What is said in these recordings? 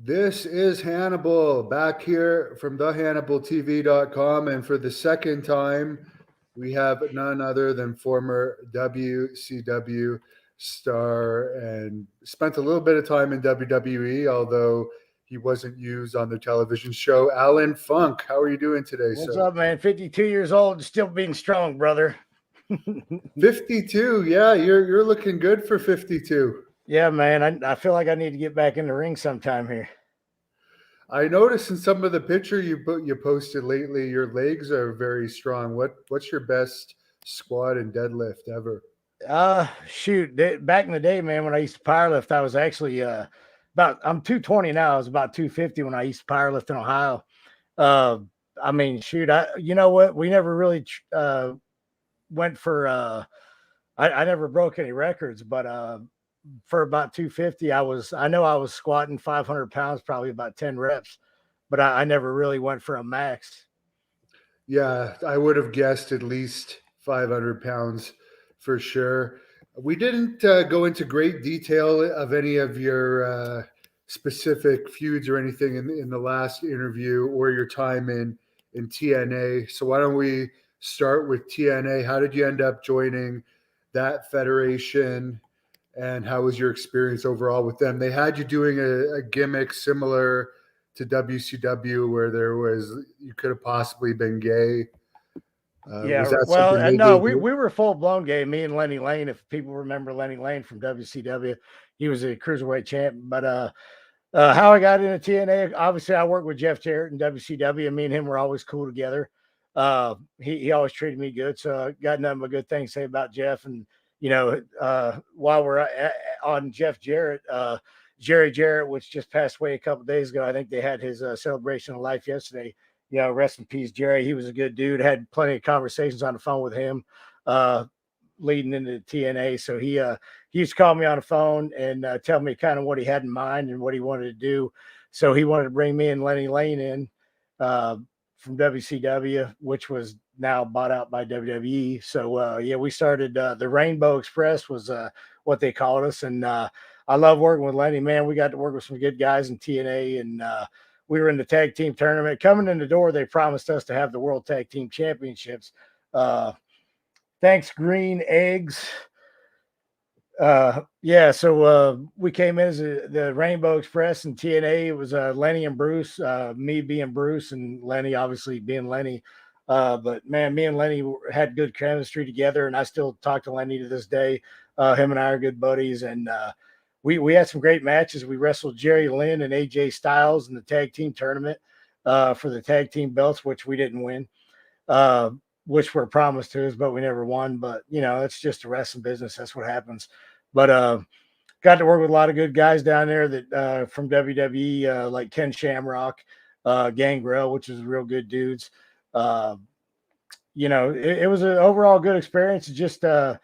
This is Hannibal back here from thehannibaltv.com. And for the second time, we have none other than former WCW star and spent a little bit of time in WWE, although he wasn't used on the television show. Allan Funk, how are you doing today, What's sir? up, man? 52 years old and still being strong, brother. 52. Yeah, you're looking good for 52. Yeah, man. I feel like I need to get back in the ring sometime here. I noticed in some of the picture you posted lately, your legs are very strong. What's your best squat and deadlift ever? Shoot, back in the day, man, when I used to powerlift, I was actually I'm 220 now. I was about 250 when I used to powerlift in Ohio. Uh, I mean, shoot, you know what? We never really went for I never broke any records, but for about 250, I know I was squatting 500 pounds, probably about 10 reps, but I never really went for a max. Yeah, I would have guessed at least 500 pounds for sure. We didn't go into great detail of any of your specific feuds or anything in the last interview or your time in TNA. So why don't we start with TNA? How did you end up joining that federation? And how was your experience overall with them? They had you doing a gimmick similar to WCW where there was you could have possibly been gay. Was Yeah, that well, something they no, gave we you? we were full blown gay. Me and Lenny Lane, if people remember Lenny Lane from WCW, he was a cruiserweight champ. But how I got into TNA, obviously, I worked with Jeff Jarrett in WCW, and me and him were always cool together. He always treated me good, so I got nothing but good things to say about Jeff. And while we're on Jeff Jarrett, Jerry Jarrett, which just passed away a couple days ago, I think they had his celebration of life yesterday. Rest in peace, Jerry. He was a good dude. Had plenty of conversations on the phone with him, uh, leading into TNA. So he used to call me on the phone and tell me kind of what he had in mind and what he wanted to do. So he wanted to bring me and Lenny Lane in uh, from WCW, which was now bought out by WWE. So we started the Rainbow Express was what they called us, and I love working with Lenny. Man, we got to work with some good guys in TNA, and we were in the tag team tournament. Coming in the door, they promised us to have the World Tag Team Championships. Thanks, Green Eggs. So we came in as the Rainbow Express and TNA. It was Lenny and Bruce, me being Bruce, and Lenny obviously being Lenny. But man, me and Lenny had good chemistry together, and I still talk to Lenny to this day. Him and I are good buddies, and we had some great matches. We wrestled Jerry Lynn and AJ Styles in the tag team tournament for the tag team belts, which we didn't win. Which were promised to us, but we never won. But it's just a wrestling business. That's what happens. But got to work with a lot of good guys down there that from WWE, like Ken Shamrock, Gangrel, which is real good dudes. Uh, it was an overall good experience. Just kind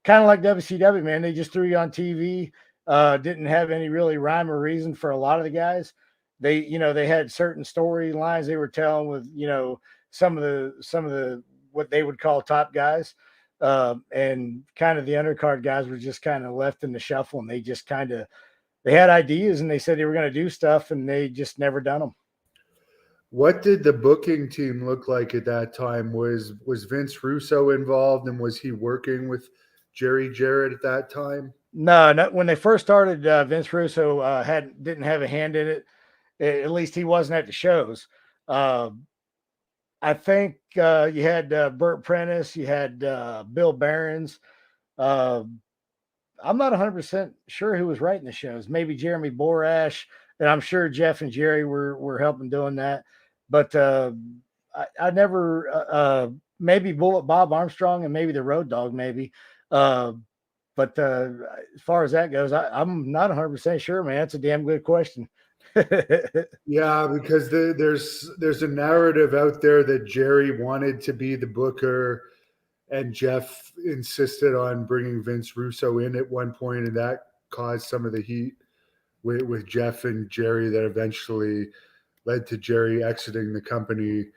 of like WCW, man. They just threw you on TV. Didn't have any really rhyme or reason for a lot of the guys. They had certain storylines they were telling with, some of the what they would call top guys. And kind of the undercard guys were just kind of left in the shuffle, and they had ideas and they said they were going to do stuff, and they just never done them. What did the booking team look like at that time? Was Vince Russo involved, and was he working with Jerry Jarrett at that time? No, no. When they first started, Vince Russo didn't have a hand in it. At least he wasn't at the shows. Uh, I think you had Burt Prentice, you had Bill Barons. Uh, I'm not 100% sure who was writing the shows. Maybe Jeremy Borash, and I'm sure Jeff and Jerry were helping doing that. But I never maybe Bullet Bob Armstrong and maybe the Road Dog maybe. Uh, but as far as that goes, I'm not 100% sure, man. That's a damn good question. Yeah, because there's a narrative out there that Jerry wanted to be the booker, and Jeff insisted on bringing Vince Russo in at one point, and that caused some of the heat with Jeff and Jerry that eventually led to Jerry exiting the company.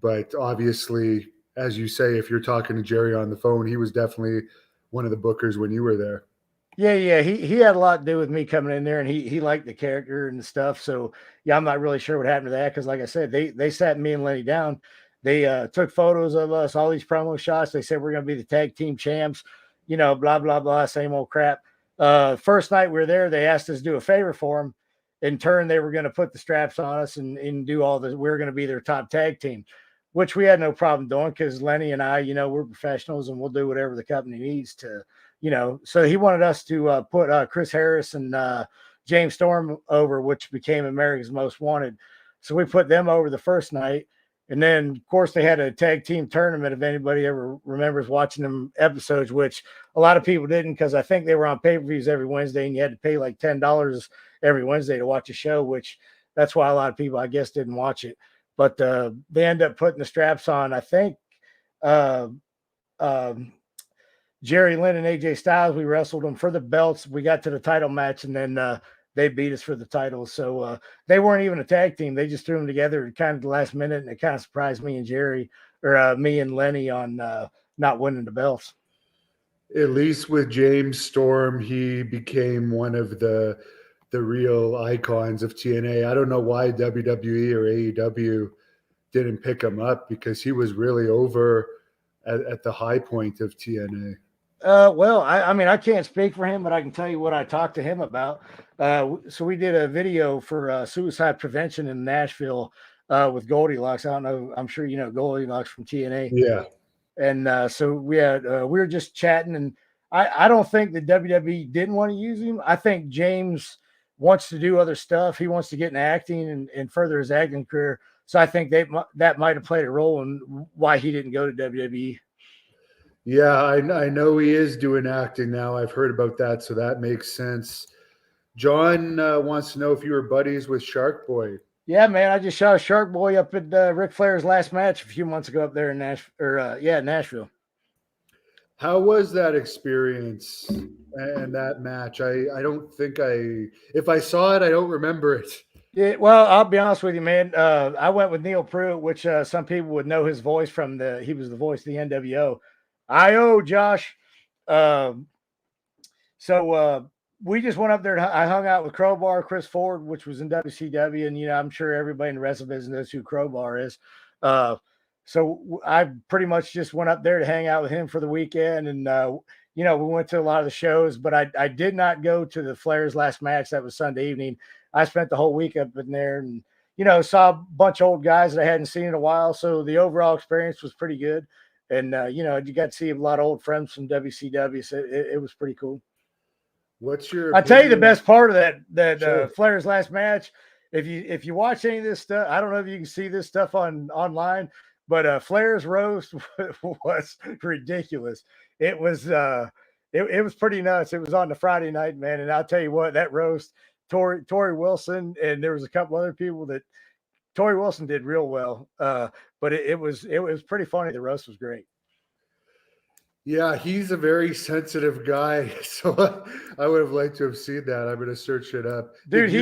But obviously, as you say, if you're talking to Jerry on the phone, he was definitely one of the bookers when you were there. Yeah. He had a lot to do with me coming in there, and he liked the character and stuff. So yeah, I'm not really sure what happened to that because, like I said, they sat me and Lenny down. They took photos of us, all these promo shots. They said we're going to be the tag team champs, blah blah blah, same old crap. First night we were there, they asked us to do a favor for them. In turn, they were going to put the straps on us and do all this. We were going to be their top tag team, which we had no problem doing because Lenny and I, we're professionals and we'll do whatever the company needs to so he wanted us to put Chris Harris and James Storm over, which became America's Most Wanted. So we put them over the first night. And then, of course, they had a tag team tournament. If anybody ever remembers watching them episodes, which a lot of people didn't, because I think they were on pay-per-views every Wednesday, and you had to pay like $10 every Wednesday to watch a show, which that's why a lot of people, I guess, didn't watch it. But they end up putting the straps on, I think, Jerry Lynn and AJ Styles. We wrestled them for the belts. We got to the title match, and then they beat us for the titles. So they weren't even a tag team. They just threw them together kind of the last minute, and it kind of surprised me and Jerry, or me and Lenny, on not winning the belts. At least with James Storm, he became one of the real icons of TNA. I don't know why WWE or AEW didn't pick him up, because he was really over at the high point of TNA. Well, I mean, I can't speak for him, but I can tell you what I talked to him about. So we did a video for suicide prevention in Nashville with Goldilocks. I don't know. I'm sure you know Goldilocks from TNA. Yeah. And so we were just chatting, and I don't think the WWE didn't want to use him. I think James wants to do other stuff. He wants to get in acting and further his acting career. So I think that might have played a role in why he didn't go to WWE. Yeah, I know he is doing acting now. I've heard about that, so that makes sense. John wants to know if you were buddies with Shark Boy. Yeah, man, I just shot a Shark Boy up at Ric Flair's last match a few months ago up there in Nashville. How was that experience and that match? I don't think if I saw it, I don't remember it. Yeah, well, I'll be honest with you, man. I went with Neil Pruitt, which some people would know his voice from he was the voice of the NWO. I.O. Josh. So we just went up there. I hung out with Crowbar, Chris Ford, which was in WCW. And, I'm sure everybody in the wrestling business knows who Crowbar is. So I pretty much just went up there to hang out with him for the weekend. And, we went to a lot of the shows, but I did not go to the Flair's last match. That was Sunday evening. I spent the whole week up in there and, saw a bunch of old guys that I hadn't seen in a while. So the overall experience was pretty good. And, you got to see a lot of old friends from WCW. So it was pretty cool. What's your I'll tell you the best part of that Sure. Flair's last match. If you watch any of this stuff, I don't know if you can see this stuff online, but Flair's roast was ridiculous. It was it was pretty nuts. It was on the Friday night, man, and I'll tell you what, that roast, Tori Wilson, and there was a couple other people that Tori Wilson did real well. But it was pretty funny. The roast was great. Yeah, he's a very sensitive guy, so I would have liked to have seen that. I'm going to search it up. Dude,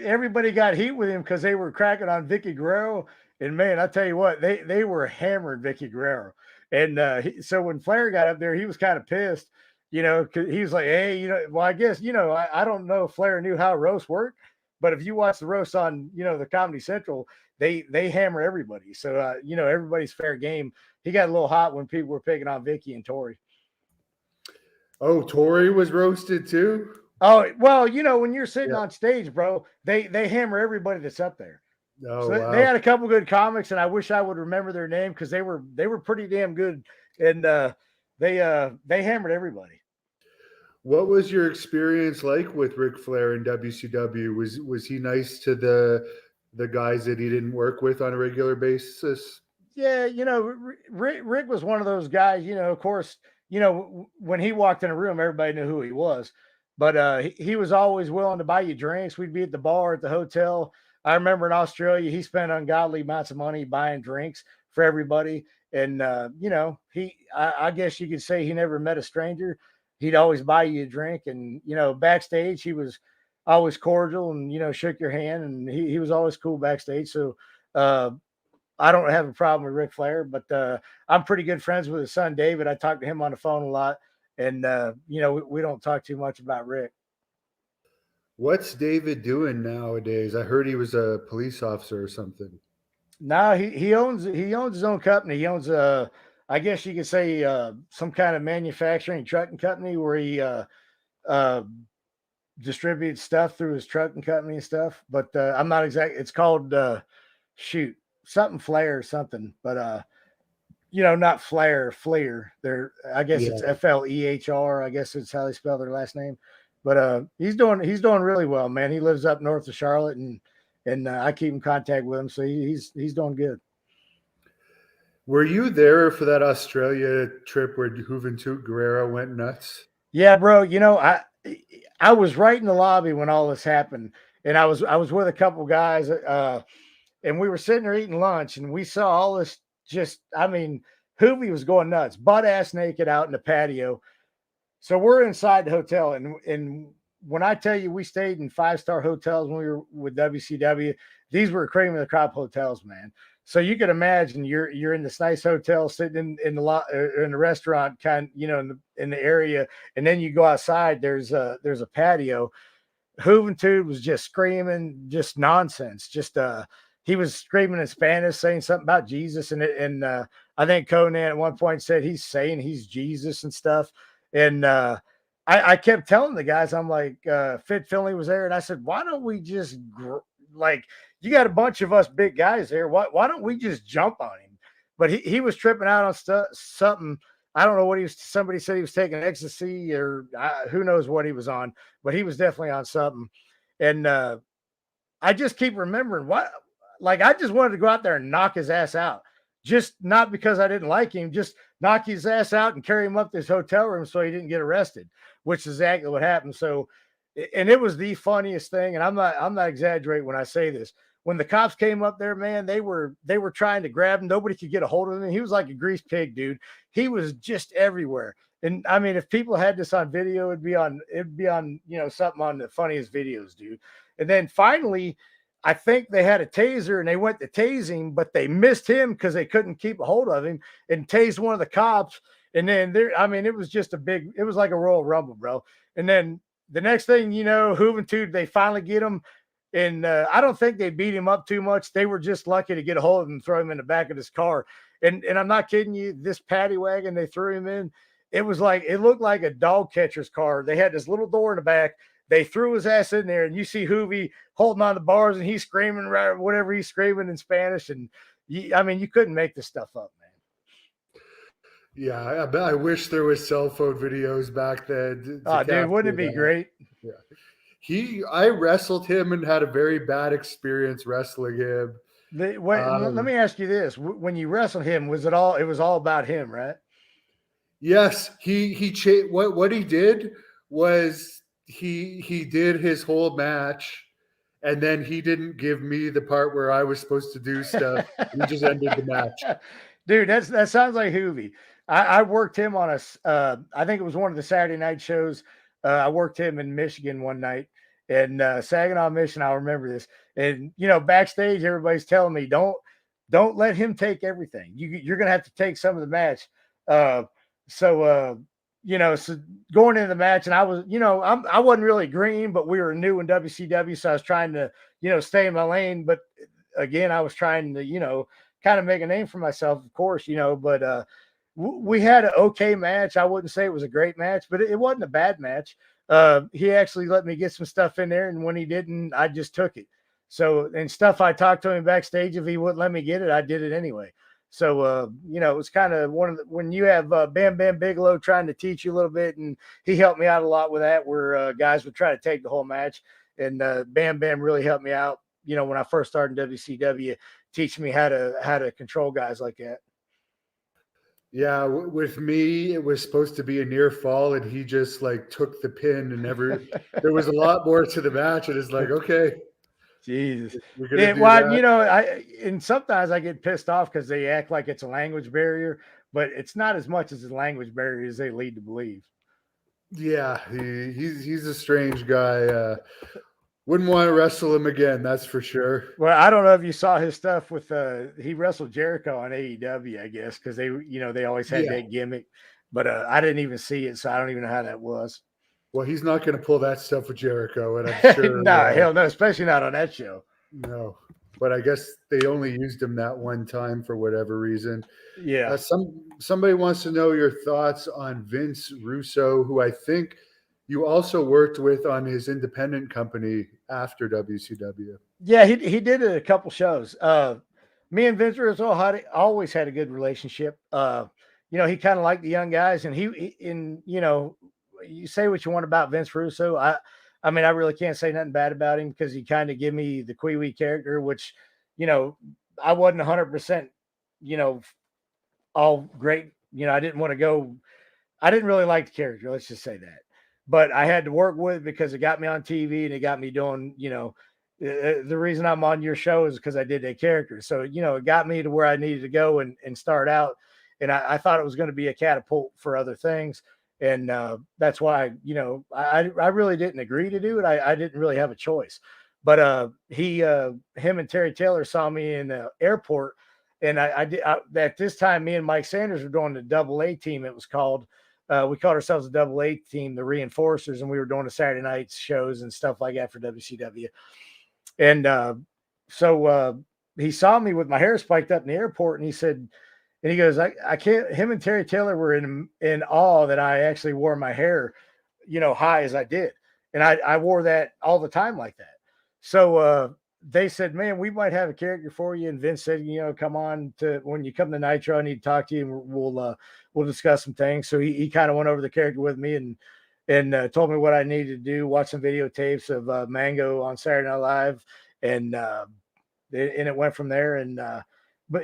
everybody got heat with him because they were cracking on Vicky Guerrero, and man, I tell you what, they were hammering Vicky Guerrero, and so when Flair got up there, he was kind of pissed, because he was like, hey, well, I guess I don't know if Flair knew how roast worked, but if you watch the roast on the Comedy Central, they hammer everybody, so everybody's fair game. He got a little hot when people were picking on Vicky and Tori. Oh, Tori was roasted too? Oh, well, when you're sitting on stage, bro, they hammer everybody that's up there. Oh, so wow. They had a couple good comics, and I wish I would remember their name because they were pretty damn good, and they hammered everybody. What was your experience like with Ric Flair in WCW? Was he nice to the guys that he didn't work with on a regular basis? Yeah, Rick was one of those guys. Of course, when he walked in a room, everybody knew who he was. But he was always willing to buy you drinks. We'd be at the bar at the hotel. I remember in Australia, he spent ungodly amounts of money buying drinks for everybody. And, I guess you could say he never met a stranger. He'd always buy you a drink. And, backstage, he was always cordial and, shook your hand. And he was always cool backstage. So I don't have a problem with Ric Flair, but I'm pretty good friends with his son, David. I talk to him on the phone a lot. And we don't talk too much about Rick. What's David doing nowadays? I heard he was a police officer or something. No, he owns his own company. He owns I guess you could say some kind of manufacturing trucking company where he uh distributes stuff through his trucking company and stuff. But I'm not exact. It's called shoot something Flair or something. But not Flair. They're I guess Yeah. it's Flehr. I guess it's how they spell their last name. But he's doing really well, man. He lives up north of Charlotte, and I keep in contact with him, so he's doing good. Were you there for that Australia trip where Juventud Guerrero went nuts? Yeah, bro. I was right in the lobby when all this happened, and I was with a couple guys, and we were sitting there eating lunch, and we saw all this. Hoovy was going nuts, butt ass naked out in the patio. So we're inside the hotel, and when I tell you we stayed in 5-star hotels when we were with WCW, these were cream of the crop hotels, man. So you can imagine you're in this nice hotel, sitting in the restaurant, kind in the area, and then you go outside. There's a patio. Juventud was just screaming, just nonsense. He was screaming in Spanish, saying something about Jesus, and I think Conan at one point said he's saying he's Jesus and stuff. And I kept telling the guys, I'm like, Fit Finley was there, and I said, why don't we just like, you got a bunch of us big guys there, why don't we just jump on him? But he was tripping out on something. I don't know what he was. Somebody said he was taking ecstasy, or who knows what he was on, but he was definitely on something. And I just keep remembering I just wanted to go out there and knock his ass out. Just not because I didn't like him, just knock his ass out and carry him up to his hotel room so he didn't get arrested, which is exactly what happened. So, and it was the funniest thing. And I'm not exaggerating when I say this. When the cops came up there, man, they were trying to grab him. Nobody could get a hold of him. He was like a greased pig, dude. He was just everywhere. And I mean, if people had this on video, it'd be on, something on the funniest videos, dude. And then finally, I think they had a taser and they went to tase him, but they missed him because they couldn't keep a hold of him, and tased one of the cops. And then it was just it was like a Royal Rumble, bro. And then the next thing you know, Juventud, they finally get him. And I don't think they beat him up too much. They were just lucky to get a hold of him and throw him in the back of his car. And I'm not kidding you, this paddy wagon they threw him in, it looked like a dog catcher's car. They had this little door in the back. They threw his ass in there, and you see Hoovy holding on the bars, and he's screaming whatever he's screaming in Spanish. And you couldn't make this stuff up, man. Yeah, I wish there was cell phone videos back then. Oh, dude, wouldn't it be great? Yeah. I wrestled him and had a very bad experience wrestling him. Let me ask you this: when you wrestled him, it was all about him, right? Yes, what he did was he did his whole match, and then he didn't give me the part where I was supposed to do stuff. He just ended the match. Dude, that sounds like Hoovy. I worked him on I think it was one of the Saturday night shows. I worked him in Michigan one night, and Saginaw, Michigan. I'll remember this. And backstage, everybody's telling me, don't let him take everything. You're gonna have to take some of the match. So going into the match, and I was, I wasn't really green, but we were new in WCW, so I was trying to, stay in my lane. But again, I was trying to, kind of make a name for myself, of course, but we had an okay match. I wouldn't say it was a great match, but it wasn't a bad match. He actually let me get some stuff in there, and when he didn't, I just took it. So, and stuff I talked to him backstage, if he wouldn't let me get it, I did it anyway. So, it was kind of when you have Bam Bam Bigelow trying to teach you a little bit, and he helped me out a lot with that, where guys would try to take the whole match. And Bam Bam really helped me out, when I first started in WCW, teaching me how to control guys like that. Yeah, with me, it was supposed to be a near fall, and he just took the pin, and there was a lot more to the match, and it's like, okay. Jesus. And sometimes I get pissed off because they act like it's a language barrier, but it's not as much as a language barrier as they lead to believe. Yeah, he's a strange guy. Wouldn't want to wrestle him again, that's for sure. Well, I don't know if you saw his stuff with he wrestled Jericho on AEW, I guess, because they always had that gimmick. but I didn't even see it, so I don't even know how that was. Well, he's not going to pull that stuff with Jericho, and I'm sure. No, hell no, especially not on that show. No, but I guess they only used him that one time for whatever reason. Yeah. Somebody wants to know your thoughts on Vince Russo, who I think you also worked with on his independent company after WCW. Yeah, he did a couple shows. Me and Vince Russo always had a good relationship. He kind of liked the young guys, and you say what you want about Vince Russo. I mean, I really can't say nothing bad about him because he kind of gave me the Kwee character, which, I wasn't 100%, all great. I didn't want to go. I didn't really like the character. Let's just say that. But I had to work with it because it got me on TV and it got me doing, the reason I'm on your show is because I did that character. So, it got me to where I needed to go and start out. And I thought it was going to be a catapult for other things. And that's why, I really didn't agree to do it. I didn't really have a choice. But him and Terry Taylor saw me in the airport. And at this time, me and Mike Sanders were doing the Double A team, it was called. We called ourselves the Double A team, the Reinforcers, and we were doing the Saturday night shows and stuff like that for WCW. And so he saw me with my hair spiked up in the airport, and he said, and he goes, I can't. Him and Terry Taylor were in awe that I actually wore my hair, high as I did, and I wore that all the time like that. So they said, man, we might have a character for you. And Vince said, come on when you come to Nitro, I need to talk to you, and we'll discuss some things. So he kind of went over the character with me and told me what I needed to do, watch some videotapes of Mango on Saturday Night Live. And it went from there. And, but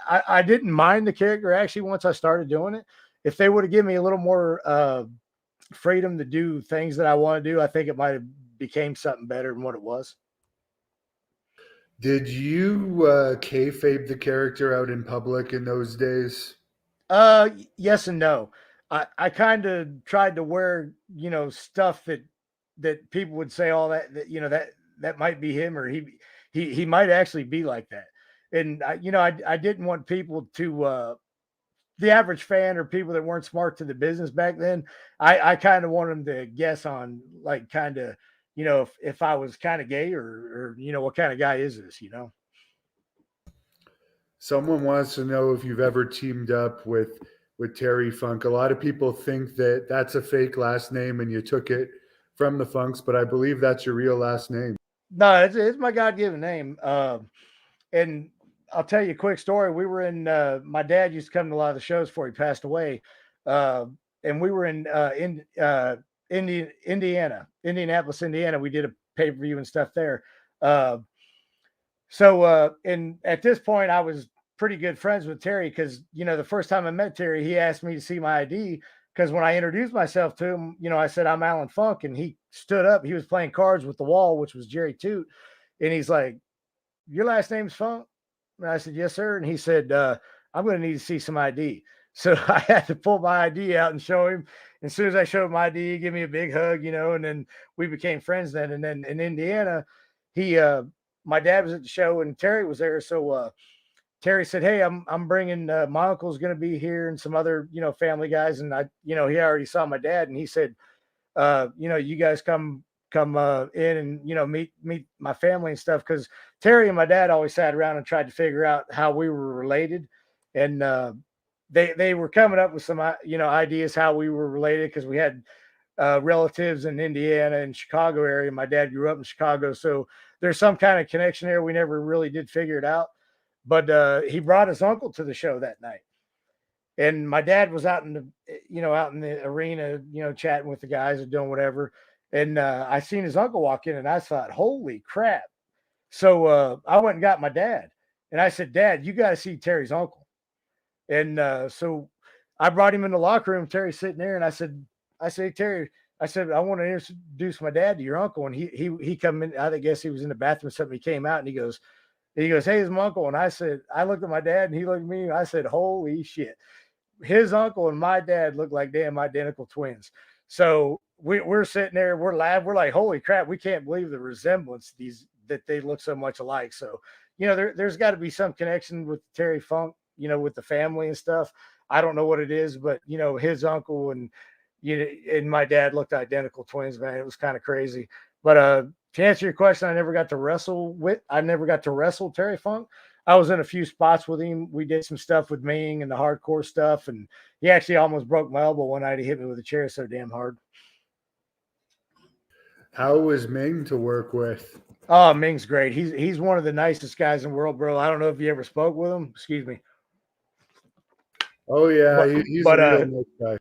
I didn't mind the character actually once I started doing it. If they would have given me a little more freedom to do things that I want to do, I think it might have became something better than what it was. Did you kayfabe the character out in public in those days? Yes and no. I kind of tried to wear, stuff that people would say all that might be him, or he might actually be like that. And I didn't want people to the average fan or people that weren't smart to the business back then. I kind of wanted them to guess on like kind of, if I was kind of gay or what kind of guy is this, Someone wants to know if you've ever teamed up with Terry Funk. A lot of people think that that's a fake last name and you took it from the Funks, but I believe that's your real last name. No, it's my God-given name. And I'll tell you a quick story. We were in, my dad used to come to a lot of the shows before he passed away. And we were in Indianapolis, Indiana. We did a pay-per-view and stuff there. And at this point, I was pretty good friends with Terry because, the first time I met Terry, he asked me to see my ID because when I introduced myself to him, I said, I'm Allan Funk. And he stood up. He was playing cards with the wall, which was Jerry Toot. And he's like, your last name's Funk? And I said, yes, sir. And he said, I'm going to need to see some ID. So I had to pull my ID out and show him. And as soon as I showed my ID, he gave me a big hug, and then we became friends then. And then in Indiana, my dad was at the show and Terry was there. So Terry said, hey, I'm bringing my uncle's going to be here and some other, family guys. And he already saw my dad and he said, you guys come in and, meet my family and stuff. Cause Terry and my dad always sat around and tried to figure out how we were related. And they were coming up with some, ideas how we were related. Cause we had relatives in Indiana and Chicago area. My dad grew up in Chicago. So there's some kind of connection there. We never really did figure it out. But he brought his uncle to the show that night. And my dad was out in the arena, chatting with the guys and doing whatever. And I seen his uncle walk in and I thought, holy crap. So I went and got my dad and I said, Dad, you got to see Terry's uncle. And so I brought him in the locker room. Terry's sitting there and I said, Terry, I said, I want to introduce my dad to your uncle. And he come in, I guess he was in the bathroom or something. He came out and he goes, hey, it's my uncle. And I looked at my dad and he looked at me. And I said, holy shit. His uncle and my dad look like damn identical twins. So we're sitting there, we're laughing. We're like, holy crap. We can't believe the resemblance that they look so much alike. So, there's got to be some connection with Terry Funk, with the family and stuff. I don't know what it is, but his uncle and and my dad looked identical twins, man. It was kind of crazy. But to answer your question, I never got to wrestle Terry Funk. I was in a few spots with him. We did some stuff with Meng and the hardcore stuff, and he actually almost broke my elbow one night. He hit me with a chair so damn hard. How was Meng to work with? Oh, Ming's great. He's one of the nicest guys in the world, bro. I don't know if you ever spoke with him. Excuse me. Oh yeah, he's a real nice guy.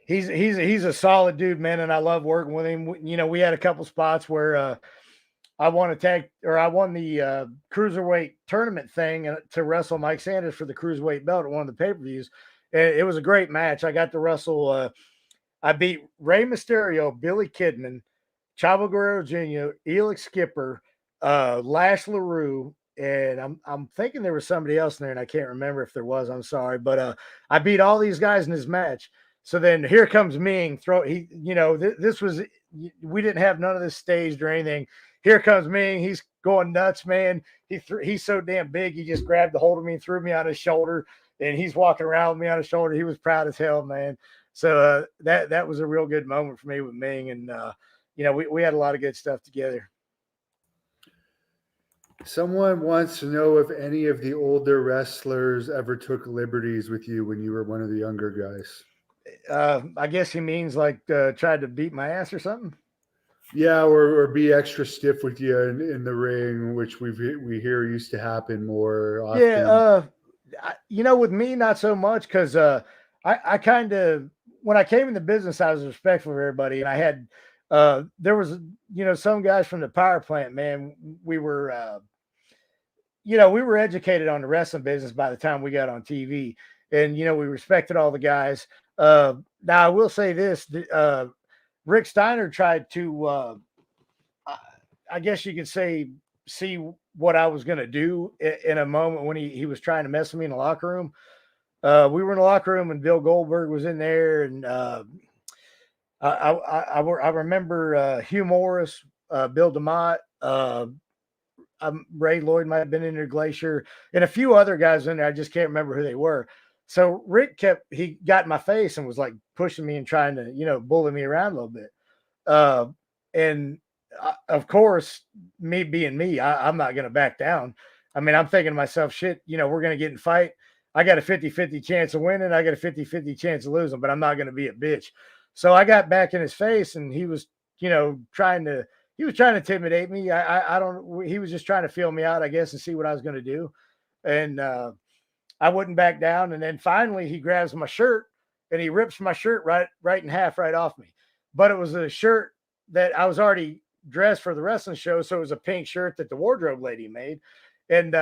He's a solid dude, man, and I love working with him. We had a couple spots where I won the cruiserweight tournament thing to wrestle Mike Sanders for the cruiserweight belt at one of the pay-per-views. It was a great match. I got to wrestle. I beat Rey Mysterio, Billy Kidman, Chavo Guerrero Jr., Elix Skipper, Lash LaRue, and I'm thinking there was somebody else in there, and I can't remember if there was. I'm sorry, but I beat all these guys in this match. So then here comes Ming. This was, we didn't have none of this staged or anything. Here comes Ming. He's going nuts, man. He's so damn big. He just grabbed the hold of me and threw me on his shoulder, and he's walking around with me on his shoulder. He was proud as hell, man. So that was a real good moment for me with Ming, and we had a lot of good stuff together. Someone wants to know if any of the older wrestlers ever took liberties with you when you were one of the younger guys. I guess he means like tried to beat my ass or something. Yeah, or be extra stiff with you in the ring, which we hear used to happen more often. Yeah, with me, not so much, because I kind of, when I came in the business, I was respectful of everybody, and I had there was some guys from the power plant, man. We were we were educated on the wrestling business by the time we got on TV, and we respected all the guys. Now I will say this: Rick Steiner tried to, I guess you could say, see what I was going to do in a moment when he was trying to mess with me in the locker room. We were in the locker room and Bill Goldberg was in there, and I remember Hugh Morris, Bill DeMott, Ray Lloyd might have been in there, Glacier, and a few other guys in there. I just can't remember who they were. So Rick he got in my face and was like pushing me and trying to, bully me around a little bit. Of course, me being me, I'm not going to back down. I mean, I'm thinking to myself, shit, we're going to get in fight. I got a 50-50 chance of winning. I got a 50-50 chance of losing, but I'm not going to be a bitch. So I got back in his face, and he was, trying to intimidate me. He was just trying to feel me out, I guess, and see what I was going to do. And I wouldn't back down. And then finally he grabs my shirt and he rips my shirt right in half right off me. But it was a shirt that I was already dressed for the wrestling show. So it was a pink shirt that the wardrobe lady made. And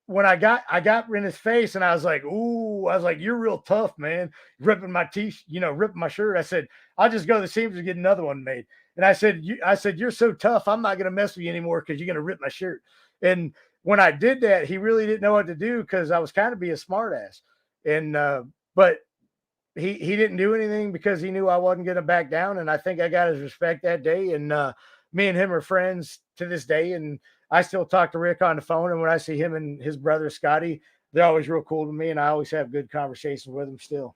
when I got in his face, and I was like, you're real tough, man. Ripping my ripping my shirt. I said, I'll just go to the seams and get another one made. And I said, you're so tough. I'm not going to mess with you anymore because you're going to rip my shirt. And when I did that, he really didn't know what to do because I was kind of being a smart ass. And, but he didn't do anything because he knew I wasn't going to back down. And I think I got his respect that day. And me and him are friends to this day. And I still talk to Rick on the phone. And when I see him and his brother, Scotty, they're always real cool to me. And I always have good conversations with them still.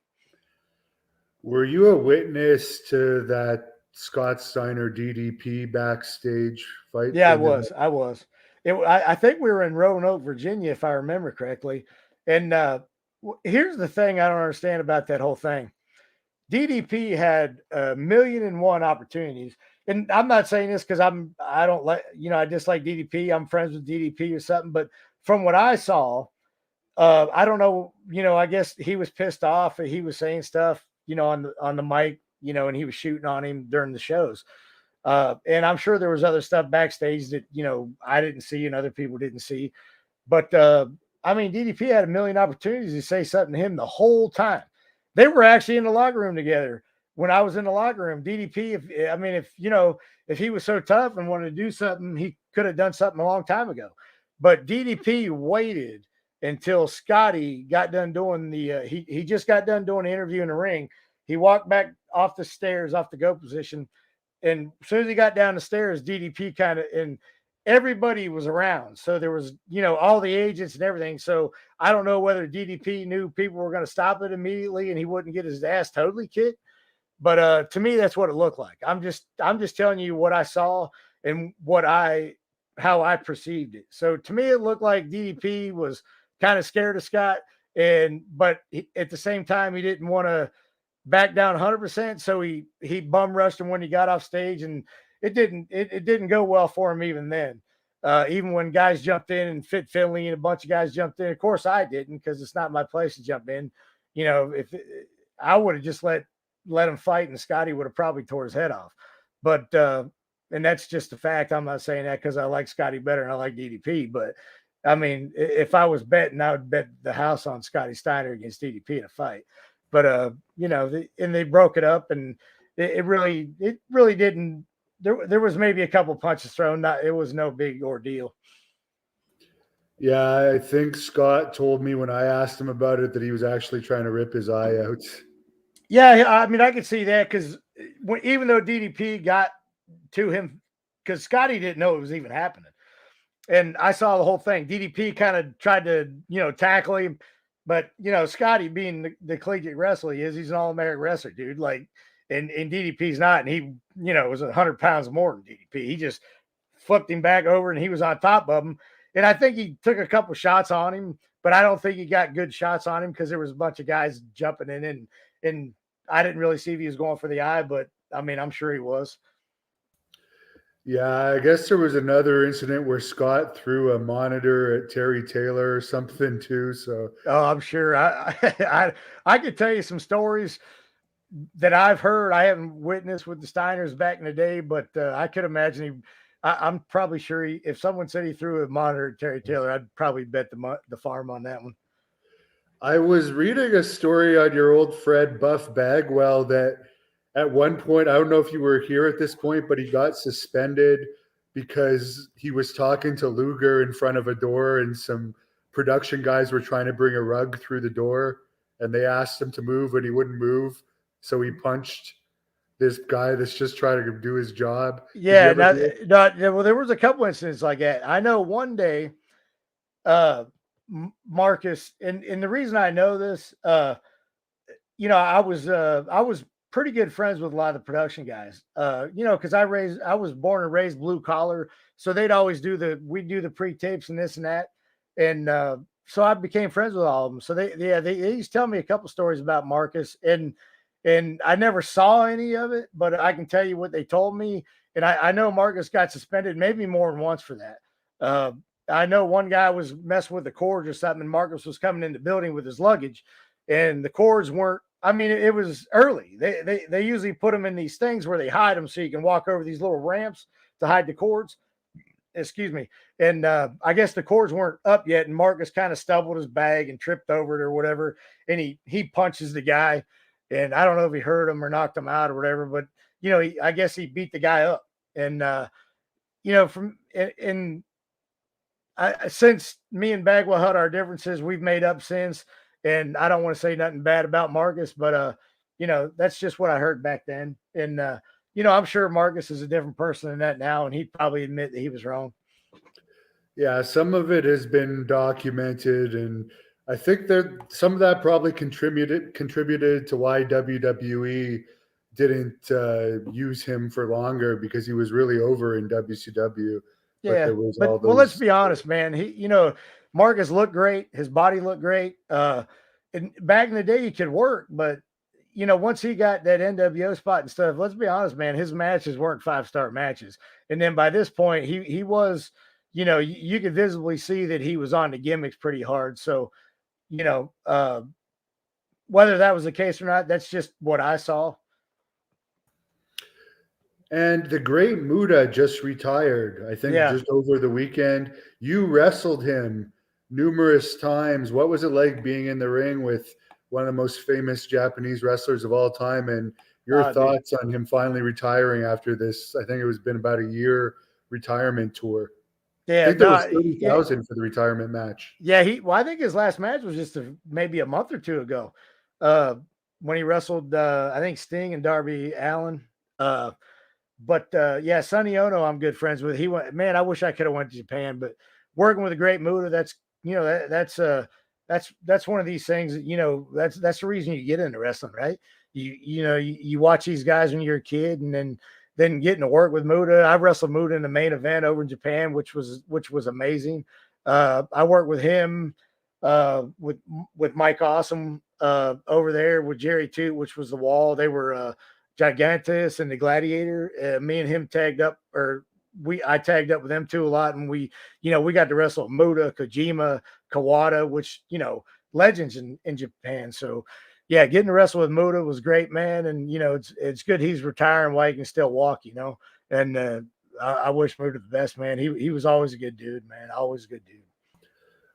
Were you a witness to that Scott Steiner DDP backstage fight? Yeah, I was. I think we were in Roanoke, Virginia, if I remember correctly. And here's the thing I don't understand about that whole thing. DDP had 1,000,001 opportunities. And I'm not saying this because I don't like, I dislike DDP. I'm friends with DDP or something. But from what I saw, I don't know, I guess he was pissed off. He was saying stuff, on the mic, and he was shooting on him during the shows. And I'm sure there was other stuff backstage that, I didn't see and other people didn't see. But, DDP had 1,000,000 opportunities to say something to him the whole time. They were actually in the locker room together. When I was in the locker room, DDP, if he was so tough and wanted to do something, he could have done something a long time ago. But DDP waited until Scotty got done doing he just got done doing the interview in the ring. He walked back off the stairs, off the go position. And as soon as he got down the stairs, DDP kind of, everybody was around. So there was, all the agents and everything. So I don't know whether DDP knew people were going to stop it immediately and he wouldn't get his ass totally kicked. But to me, that's what it looked like. I'm just telling you what I saw and how I perceived it. So to me, it looked like DDP was kind of scared of Scott, but at the same time, he didn't want to back down 100%. So he bum rushed him when he got off stage, and it didn't go well for him even then. Even when guys jumped in and Fit Finley and a bunch of guys jumped in, of course I didn't, because it's not my place to jump in. If I would have just let him fight, and Scotty would have probably tore his head off. But and that's just a fact. I'm not saying that because I like Scotty better and I like DDP. But I mean, if I was betting, I would bet the house on Scotty Steiner against DDP in a fight. But and they broke it up, and it really didn't. There was maybe a couple punches thrown. It was no big ordeal. Yeah, I think Scott told me when I asked him about it that he was actually trying to rip his eye out. Yeah, I mean, I could see that, because even though DDP got to him, because Scotty didn't know it was even happening. And I saw the whole thing. DDP kind of tried to, tackle him. But, Scotty, being the collegiate wrestler he is, he's an all-American wrestler, dude. Like, and DDP's not. And he, was 100 pounds more than DDP. He just flipped him back over, and he was on top of him. And I think he took a couple shots on him, but I don't think he got good shots on him because there was a bunch of guys jumping in, and I didn't really see if he was going for the eye, but I mean, I'm sure he was. Yeah, I guess there was another incident where Scott threw a monitor at Terry Taylor or something too. So, I'm sure. I could tell you some stories that I've heard. I haven't witnessed with the Steiners back in the day, but I could imagine I'm probably sure if someone said he threw a monitor at Terry Taylor, I'd probably bet the farm on that one. I was reading a story on your old friend Buff Bagwell that at one point, I don't know if you were here at this point, but he got suspended because he was talking to Luger in front of a door, and some production guys were trying to bring a rug through the door, and they asked him to move and he wouldn't move. So he punched this guy that's just trying to do his job. Yeah. Well, there was a couple incidents like that. I know one day, Marcus, and the reason I know this, I was pretty good friends with a lot of the production guys, because I was born and raised blue collar, so they'd always we'd do the pre-tapes and this and that, and so I became friends with all of them. So they used to tell me a couple stories about Marcus, and I never saw any of it, but I can tell you what they told me, and I know Marcus got suspended maybe more than once for that. I know one guy was messing with the cords or something, and Marcus was coming in the building with his luggage, and the cords weren't. I mean, it was early. They usually put them in these things where they hide them so you can walk over these little ramps to hide the cords. Excuse me. And I guess the cords weren't up yet, and Marcus kind of stumbled his bag and tripped over it or whatever, and he punches the guy, and I don't know if he hurt him or knocked him out or whatever, but I guess he beat the guy up, and since me and Bagwell had our differences, we've made up since. And I don't want to say nothing bad about Marcus, but that's just what I heard back then. And I'm sure Marcus is a different person than that now, and he'd probably admit that he was wrong. Yeah, some of it has been documented, and I think that some of that probably contributed to why WWE didn't use him for longer, because he was really over in WCW. Yeah, but let's be honest, man. Marcus looked great. His body looked great. And back in the day, he could work, but once he got that NWO spot and stuff, let's be honest, man, his matches weren't 5-star matches. And then by this point, he was, you could visibly see that he was on the gimmicks pretty hard. So, whether that was the case or not, that's just what I saw. And the great Muda just retired, I think, just over the weekend. You wrestled him numerous times. What was it like being in the ring with one of the most famous Japanese wrestlers of all time? And your thoughts on him finally retiring after this, I think it was been about a year retirement tour. Yeah, I think there was 30,000 for the retirement match. Yeah, I think his last match was just maybe a month or two ago, when he wrestled, I think, Sting and Darby Allin. But yeah, Sonny Ono, I'm good friends with. He went, man. I wish I could have went to Japan, but working with a great Muda, that's that's one of these things that that's the reason you get into wrestling, right? You watch these guys when you're a kid, and then getting to work with Muda. I wrestled Muda in the main event over in Japan, which was amazing. I worked with him with Mike Awesome over there with Jerry Toot, which was the Wall. They were Gigantus and the Gladiator. Me and him tagged up, or I tagged up with them too a lot, and we got to wrestle Muda, Kojima, Kawada, which legends in Japan. So yeah, getting to wrestle with Muda was great, man. And it's good he's retiring while he can still walk, And I wish Muda the best, man. He was always a good dude, man. Always a good dude.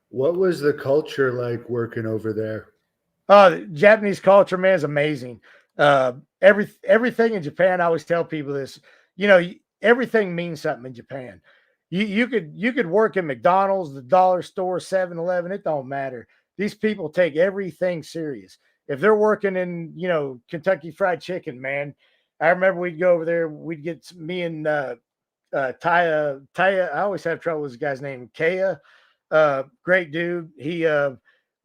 What was the culture like working over there? The Japanese culture, man, is amazing. Everything in Japan, I always tell people this, everything means something in Japan. You could work at McDonald's, the dollar store, 7-Eleven, it don't matter. These people take everything serious. If they're working in, Kentucky Fried Chicken, man, I remember we'd go over there, we'd get me and Taya, I always have trouble with this guy's name, Kaya. Great dude.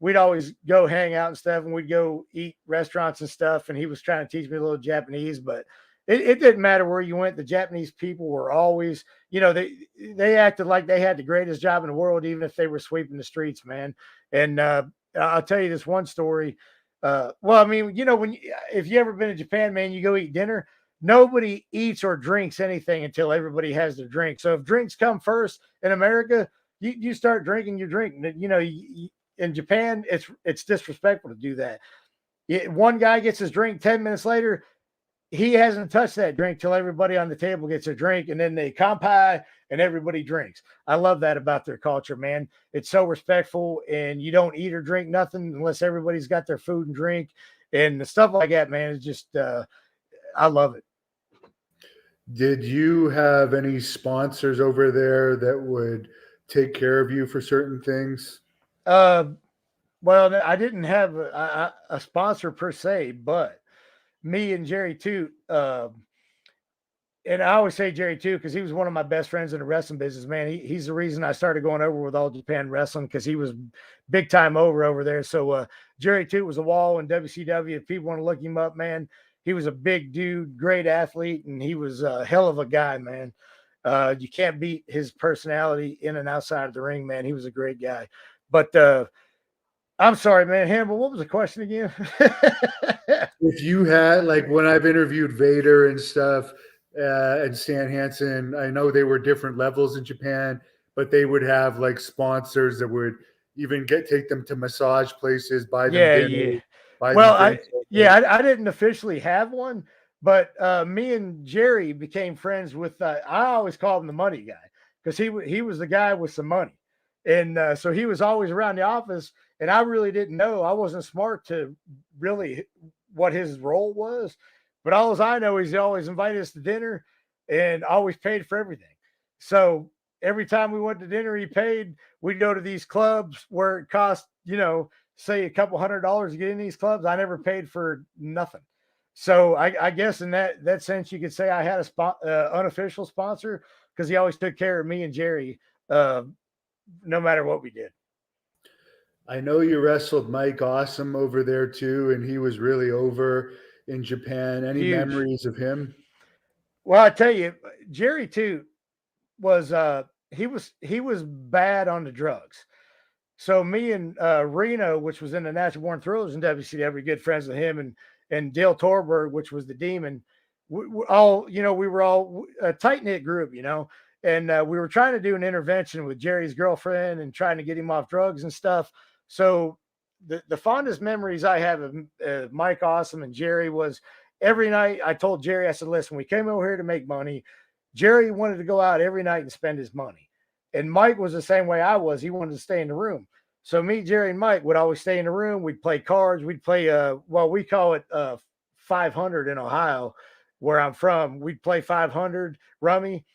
We'd always go hang out and stuff, and we'd go eat restaurants and stuff. And he was trying to teach me a little Japanese, but it didn't matter where you went. The Japanese people were always, they acted like they had the greatest job in the world, even if they were sweeping the streets, man. And I'll tell you this one story. Well, I mean, if you ever been to Japan, man, you go eat dinner. Nobody eats or drinks anything until everybody has their drink. So if drinks come first in America, you start drinking your drink. In Japan, it's disrespectful to do that. One guy gets his drink 10 minutes later, he hasn't touched that drink till everybody on the table gets a drink, and then they kanpai and everybody drinks. I love that about their culture, man. It's so respectful, and you don't eat or drink nothing unless everybody's got their food and drink, and the stuff like that, man. Is just I love it. Did you have any sponsors over there that would take care of you for certain things? Well, I didn't have a sponsor per se, but me and Jerry Toot, and I always say Jerry Toot because he was one of my best friends in the wrestling business, man. He's the reason I started going over with All Japan Wrestling, because he was big time over there. So Jerry Toot was a Wall in WCW. If people want to look him up, man, he was a big dude, great athlete, and he was a hell of a guy, man. You can't beat his personality in and outside of the ring, man. He was a great guy. But I'm sorry, man. Hannibal, what was the question again? If you had, like, when I've interviewed Vader and stuff, and Stan Hansen, I know they were different levels in Japan, but they would have like sponsors that would even take them to massage places, buy them dinner, Yeah. buy Well, them drinks. I didn't officially have one, but me and Jerry became friends with. I always called him the money guy because he was the guy with some money, and so he was always around the office. And I really didn't know. I wasn't smart to really what his role was, but all as I know is he always invited us to dinner and always paid for everything. So every time we went to dinner, he paid. We'd go to these clubs where it cost, say a couple $100 to get in these clubs. I never paid for nothing. So I guess in that sense, you could say I had a unofficial sponsor because he always took care of me and Jerry, no matter what we did. I know you wrestled Mike Awesome over there too, and he was really over in Japan. Any Huge memories of him? Well, I tell you, Jerry too was he was bad on the drugs. So me and Reno, which was in the Natural Born Thrillers in WCW, good friends with him, and Dale Torberg, which was the Demon. We were all a tight knit group, and we were trying to do an intervention with Jerry's girlfriend and trying to get him off drugs and stuff. So the fondest memories I have of Mike Awesome and Jerry was every night. I told Jerry, I said, listen, we came over here to make money. Jerry wanted to go out every night and spend his money. And Mike was the same way I was. He wanted to stay in the room. So me, Jerry, and Mike would always stay in the room. We'd play cards. We'd play, we call it 500 in Ohio, where I'm from. We'd play 500 rummy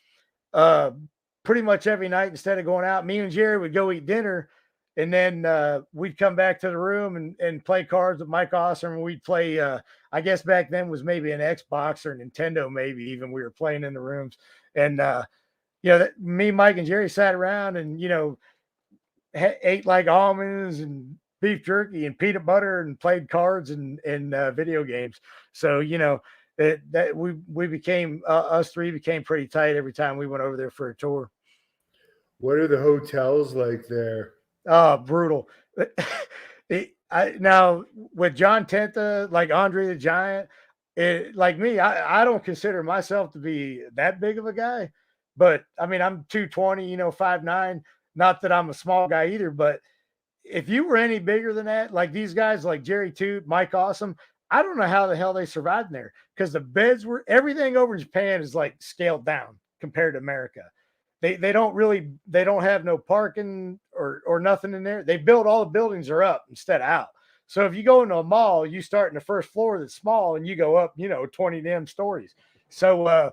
pretty much every night instead of going out. Me and Jerry would go eat dinner, and then we'd come back to the room and play cards with Mike Awesome. We'd play, I guess back then was maybe an Xbox or Nintendo, maybe even we were playing in the rooms. And, me, Mike, and Jerry sat around and, ate like almonds and beef jerky and peanut butter and played cards and video games. So, that we became, us three became pretty tight every time we went over there for a tour. What are the hotels like there? Oh, brutal. Now with John Tenta, like Andre the Giant, like me, I don't consider myself to be that big of a guy, but I mean, I'm 220, 5'9". Not that I'm a small guy either, but if you were any bigger than that, like these guys, like Jerry Toot, Mike Awesome, I don't know how the hell they survived in there because the beds were everything over in Japan is like scaled down compared to America. They don't have no parking or nothing in there. They build all the buildings are up instead of out. So if you go into a mall, you start in the first floor that's small and you go up, 20 damn stories. So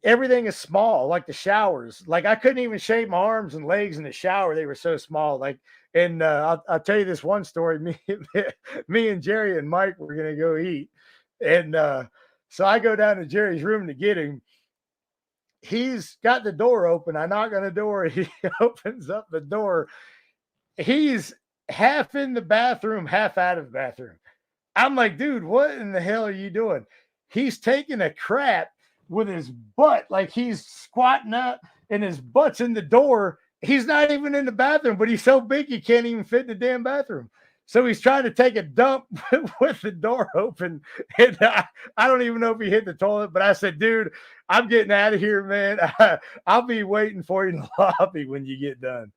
everything is small, like the showers. Like I couldn't even shave my arms and legs in the shower. They were so small. Like, and I'll tell you this one story. Me and Jerry and Mike were going to go eat. And so I go down to Jerry's room to get him. He's got the door open. I knock on the door. He opens up the door. He's half in the bathroom, half out of the bathroom. I'm like, dude, what in the hell are you doing? He's taking a crap with his butt, like he's squatting up and his butt's in the door. He's not even in the bathroom, but he's so big he can't even fit in the damn bathroom. So he's trying to take a dump with the door open. And I don't even know if he hit the toilet, but I said, dude, I'm getting out of here, man. I'll be waiting for you in the lobby when you get done.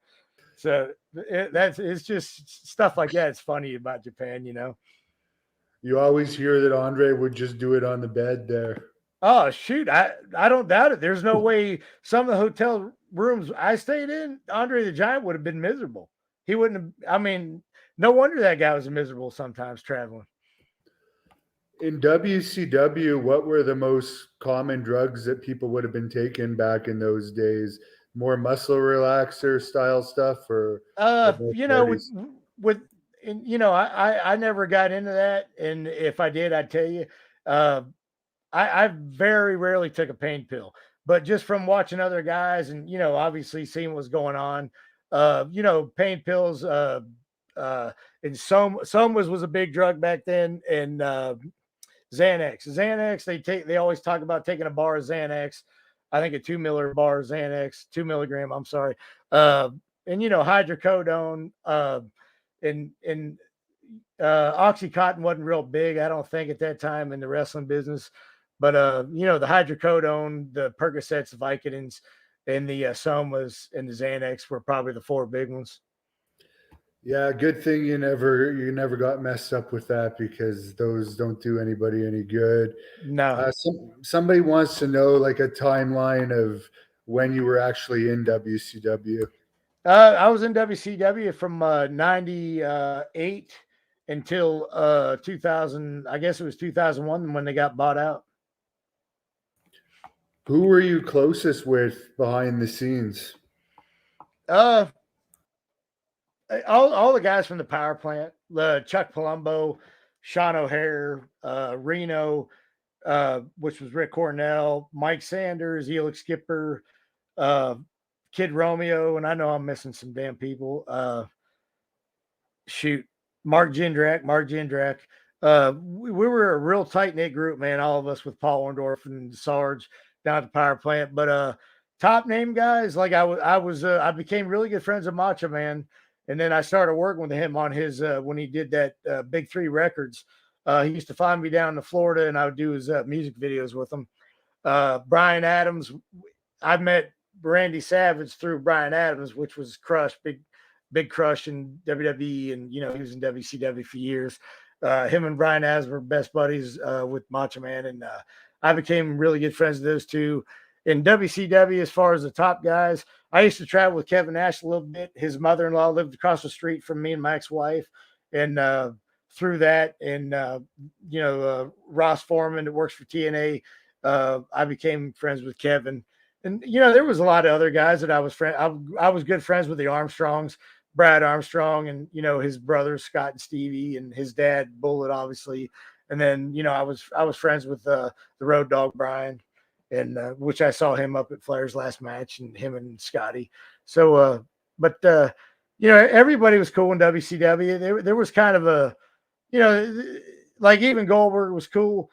So it's just stuff like that. It's funny about Japan, You always hear that Andre would just do it on the bed there. Oh, shoot. I don't doubt it. There's no way some of the hotel rooms I stayed in, Andre the Giant would have been miserable. He wouldn't have, I mean, no wonder that guy was miserable sometimes traveling. In WCW, what were the most common drugs that people would have been taking back in those days? More muscle relaxer style stuff, or I never got into that, and if I did, I'd tell you. I very rarely took a pain pill, but just from watching other guys and obviously seeing what's going on, pain pills, and Somas was a big drug back then, and Xanax. They always talk about taking a bar of Xanax. I think a 2 miller bar of Xanax, 2 milligram. I'm sorry. And hydrocodone, and Oxycontin wasn't real big, I don't think, at that time in the wrestling business. But the hydrocodone, the Percocets, the Vicodins, and the Somas and the Xanax were probably the 4 big ones. Yeah, good thing you never got messed up with that, because those don't do anybody any good. No. Somebody wants to know like a timeline of when you were actually in WCW. I was in WCW from 98 until 2000. I guess it was 2001 when they got bought out. Who were you closest with behind the scenes? All the guys from the power plant, Chuck Palumbo, Sean O'Hare, Reno, which was Rick Cornell, Mike Sanders, Elix Skipper, Kid Romeo, and I know I'm missing some damn people. Mark Jindrak. We were a real tight-knit group, man, all of us, with Paul Orndorff and Sarge down at the power plant. But top name guys, like I became really good friends with Macho Man. And then I started working with him on his, when he did that Big 3 Records. He used to find me down to Florida, and I would do his music videos with him. Brian Adams, I met Randy Savage through Brian Adams, which was Crush, big Crush in WWE, and he was in WCW for years. Him and Brian Adams were best buddies with Macho Man, and I became really good friends with those two. In WCW, as far as the top guys, I used to travel with Kevin Nash a little bit. His mother-in-law lived across the street from me and my ex-wife, and through that, and Ross Foreman that works for TNA, I became friends with Kevin. And there was a lot of other guys that I was I was good friends with the Armstrongs, Brad Armstrong and, his brothers, Scott and Stevie, and his dad, Bullet, obviously. And then, I was friends with the Road Dogg, Brian, and which I saw him up at Flair's last match, and him and Scotty. So, everybody was cool in WCW. There was kind of a, like even Goldberg was cool.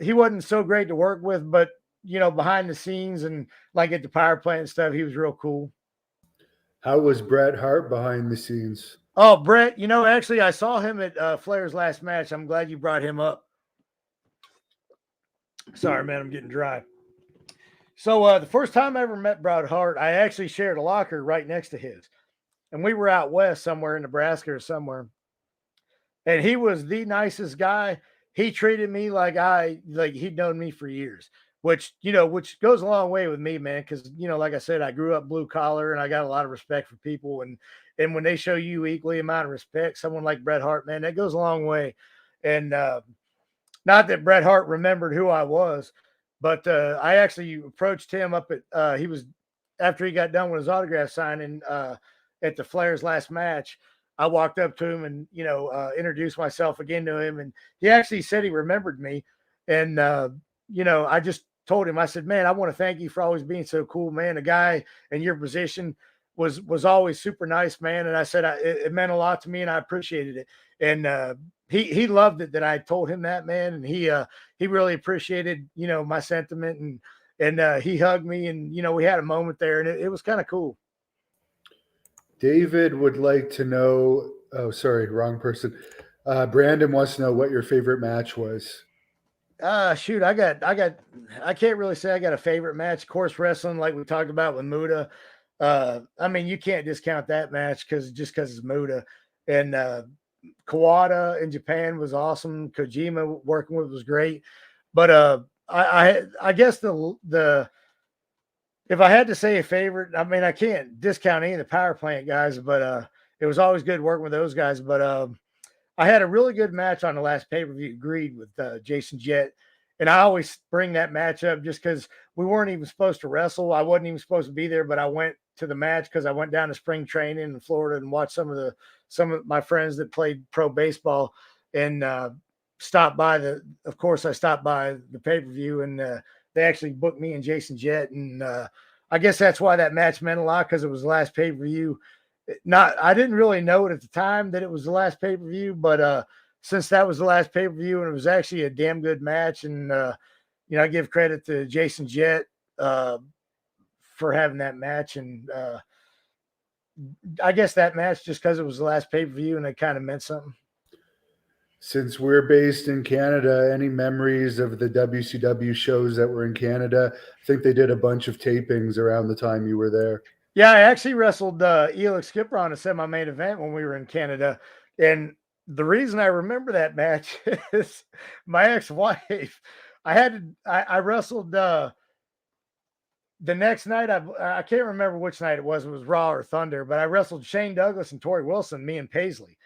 He wasn't so great to work with, but behind the scenes and like at the power plant and stuff, he was real cool. How was Bret Hart behind the scenes? Oh, Bret, actually I saw him at Flair's last match. I'm glad you brought him up. Sorry, man, I'm getting dry. So the first time I ever met Bret Hart, I actually shared a locker right next to his. And we were out west somewhere in Nebraska or somewhere. And he was the nicest guy. He treated me like he'd known me for years, which goes a long way with me, man. Cause like I said, I grew up blue collar and I got a lot of respect for people. And when they show you equally amount of respect, someone like Bret Hart, man, that goes a long way. And not that Bret Hart remembered who I was, but I actually approached him up at, he was, after he got done with his autograph signing at the Flair's last match. I walked up to him and, introduced myself again to him. And he actually said he remembered me. And, I just told him, I said, man, I want to thank you for always being so cool, man. A guy in your position was always super nice, man. And I said, it meant a lot to me and I appreciated it. And he loved it that I told him that, man. And he really appreciated, my sentiment and he hugged me and, we had a moment there and it was kind of cool. David would like to know. Oh, sorry, wrong person. Brandon wants to know what your favorite match was. Shoot, I can't really say I got a favorite match. Of course, wrestling, like we talked about with Muda. I mean, you can't discount that match because it's Muda. And Kawada in Japan was awesome. Kojima working with was great. But I guess the if I had to say a favorite, I mean, I can't discount any of the power plant guys, but it was always good working with those guys. But I had a really good match on the last pay-per-view, Agreed, with Jason Jett. And I always bring that match up just because we weren't even supposed to wrestle. I wasn't even supposed to be there, but I went to the match because I went down to spring training in Florida and watched some of my friends that played pro baseball and stopped by of course I stopped by the pay-per-view and they actually booked me and Jason Jett. And I guess that's why that match meant a lot because it was the last pay-per-view. I didn't really know it at the time that it was the last pay-per-view, but since that was the last pay-per-view and it was actually a damn good match. And, I give credit to Jason Jett for having that match. And I guess that match, just because it was the last pay-per-view and it kind of meant something. Since we're based in Canada, any memories of the WCW shows that were in Canada? I think they did a bunch of tapings around the time you were there. Yeah, I actually wrestled Elix Skipper on a semi-main event when we were in Canada. And the reason I remember that match is my ex-wife. I wrestled the next night. I can't remember which night it was. It was Raw or Thunder, but I wrestled Shane Douglas and Tori Wilson, me and Paisley.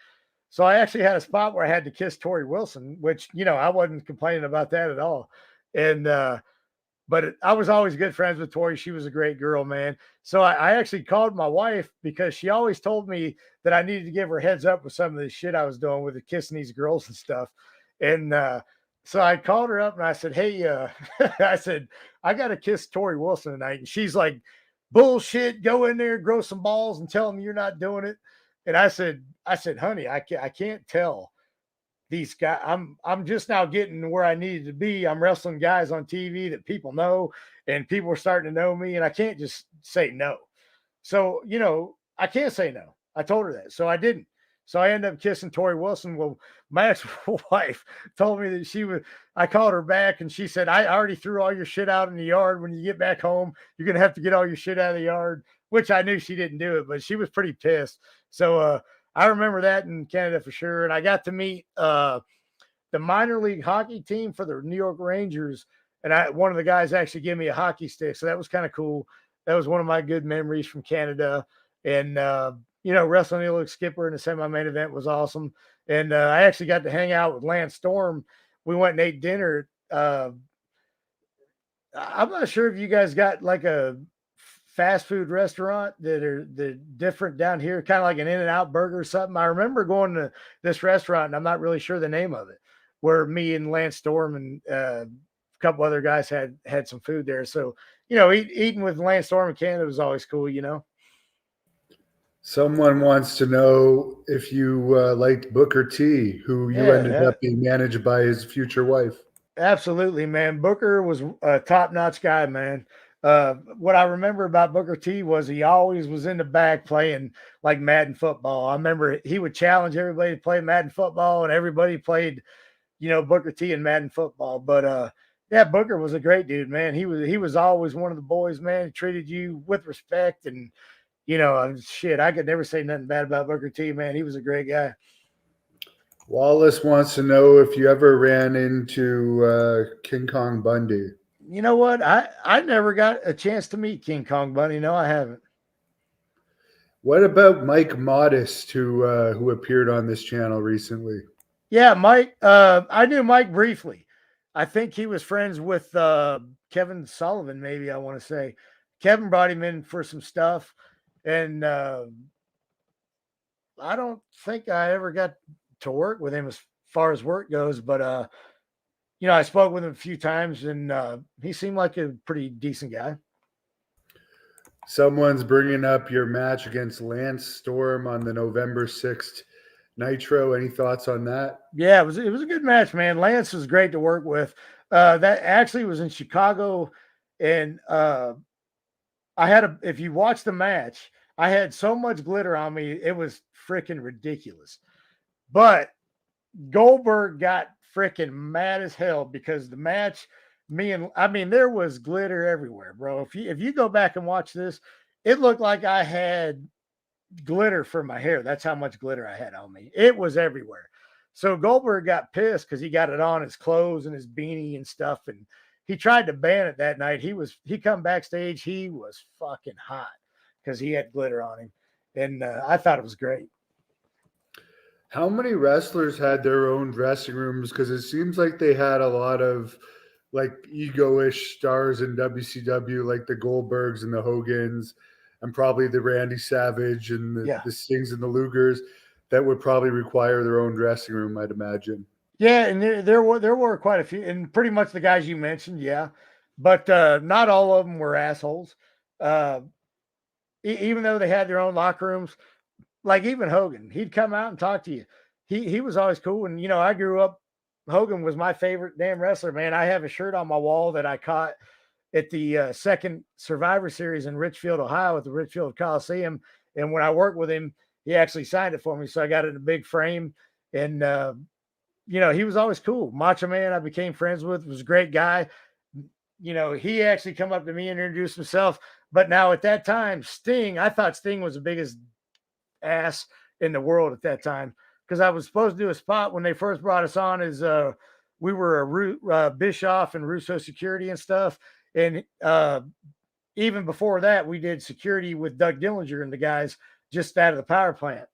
So I actually had a spot where I had to kiss Tori Wilson, which, I wasn't complaining about that at all. And, but I was always good friends with Tori. She was a great girl, man. So I actually called my wife because she always told me that I needed to give her heads up with some of the shit I was doing with kissing these girls and stuff. And so I called her up and I said, hey, I said, I got to kiss Tori Wilson tonight. And she's like, bullshit, go in there, grow some balls and tell them you're not doing it. And I said, honey, I can't tell these guys. I'm just now getting where I needed to be. I'm wrestling guys on TV that people know and people are starting to know me and I can't just say no. So, I can't say no. I told her that. So I didn't. So I ended up kissing Tori Wilson. Well, my ex-wife told me that I called her back and she said, I already threw all your shit out in the yard. When you get back home, you're going to have to get all your shit out of the yard, which I knew she didn't do it, but she was pretty pissed. So, I remember that in Canada for sure. And I got to meet the minor league hockey team for the New York Rangers. And one of the guys actually gave me a hockey stick. So that was kind of cool. That was one of my good memories from Canada. And, wrestling Elix Skipper in the semi-main event was awesome. And I actually got to hang out with Lance Storm. We went and ate dinner. I'm not sure if you guys got like a fast food restaurant that are different down here, kind of like an In-N-Out burger or something. I remember going to this restaurant, and I'm not really sure the name of it, where me and Lance Storm and a couple other guys had some food there. So, eating with Lance Storm in Canada was always cool. Someone wants to know if you liked Booker T, who you ended up being managed by his future wife. Absolutely, man. Booker was a top-notch guy, man. What I remember about Booker T was he always was in the back playing like Madden football. I remember he would challenge everybody to play Madden football, and everybody played, Booker T in Madden football. But yeah, Booker was a great dude, man. He was always one of the boys, man. He treated you with respect, and shit, I could never say nothing bad about Booker T, man. He was a great guy. Wallace wants to know if you ever ran into King Kong Bundy. You know what? I never got a chance to meet King Kong Bundy. No, I haven't. What about Mike Modest, who appeared on this channel recently? Yeah, Mike. I knew Mike briefly. I think he was friends with Kevin Sullivan, maybe, I want to say. Kevin brought him in for some stuff. And I don't think I ever got to work with him as far as work goes. But, I spoke with him a few times, and he seemed like a pretty decent guy. Someone's bringing up your match against Lance Storm on the November 6th Nitro. Any thoughts on that? Yeah, it was a good match, man. Lance was great to work with. That actually was in Chicago, and if you watch the match, I had so much glitter on me, it was freaking ridiculous. But Goldberg got freaking mad as hell because the match, there was glitter everywhere, bro. If you go back and watch this, it looked like I had glitter for my hair. That's how much glitter I had on me. It was everywhere. So Goldberg got pissed because he got it on his clothes and his beanie and stuff, and he tried to ban it that night. He come backstage, he was fucking hot because he had glitter on him, and I thought it was great. How many wrestlers had their own dressing rooms? Because it seems like they had a lot of like ego-ish stars in WCW, like the Goldbergs and the Hogans, and probably the Randy Savage and the Stings and the Lugers, that would probably require their own dressing room, I'd imagine. Yeah, and there were quite a few, and pretty much the guys you mentioned, yeah, but not all of them were assholes. Even though they had their own locker rooms, like even Hogan, he'd come out and talk to you. He was always cool, and I grew up. Hogan was my favorite damn wrestler, man. I have a shirt on my wall that I caught at the second Survivor Series in Richfield, Ohio, at the Richfield Coliseum, and when I worked with him, he actually signed it for me, so I got it in a big frame, and he was always cool. Macho Man, I became friends with, was a great guy. He actually come up to me and introduced himself. But now at that time, Sting, I thought Sting was the biggest ass in the world at that time, because I was supposed to do a spot when they first brought us on as we were a Bischoff and Russo security and stuff. And even before that, we did security with Doug Dillinger and the guys just out of the power plant.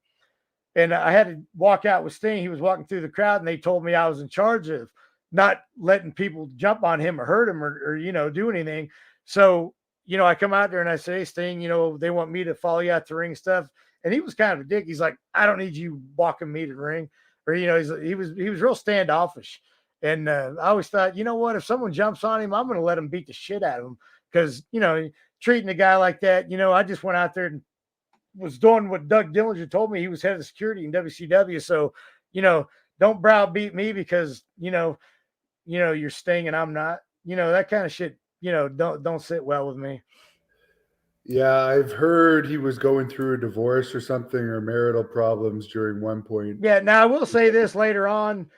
And I had to walk out with Sting. He was walking through the crowd, and they told me I was in charge of not letting people jump on him or hurt him or do anything. So, I come out there and I say, hey, Sting, they want me to follow you out the ring stuff. And he was kind of a dick. He's like, I don't need you walking me to the ring. Or, he was real standoffish. And I always thought, what, if someone jumps on him, I'm going to let him beat the shit out of him. Because, treating a guy like that, I just went out there and was doing what Doug Dillinger told me. He was head of security in WCW. So, don't browbeat me because, you're Sting and I'm not, that kind of shit, don't sit well with me. Yeah, I've heard he was going through a divorce or something, or marital problems during one point. Yeah, now I will say this later on.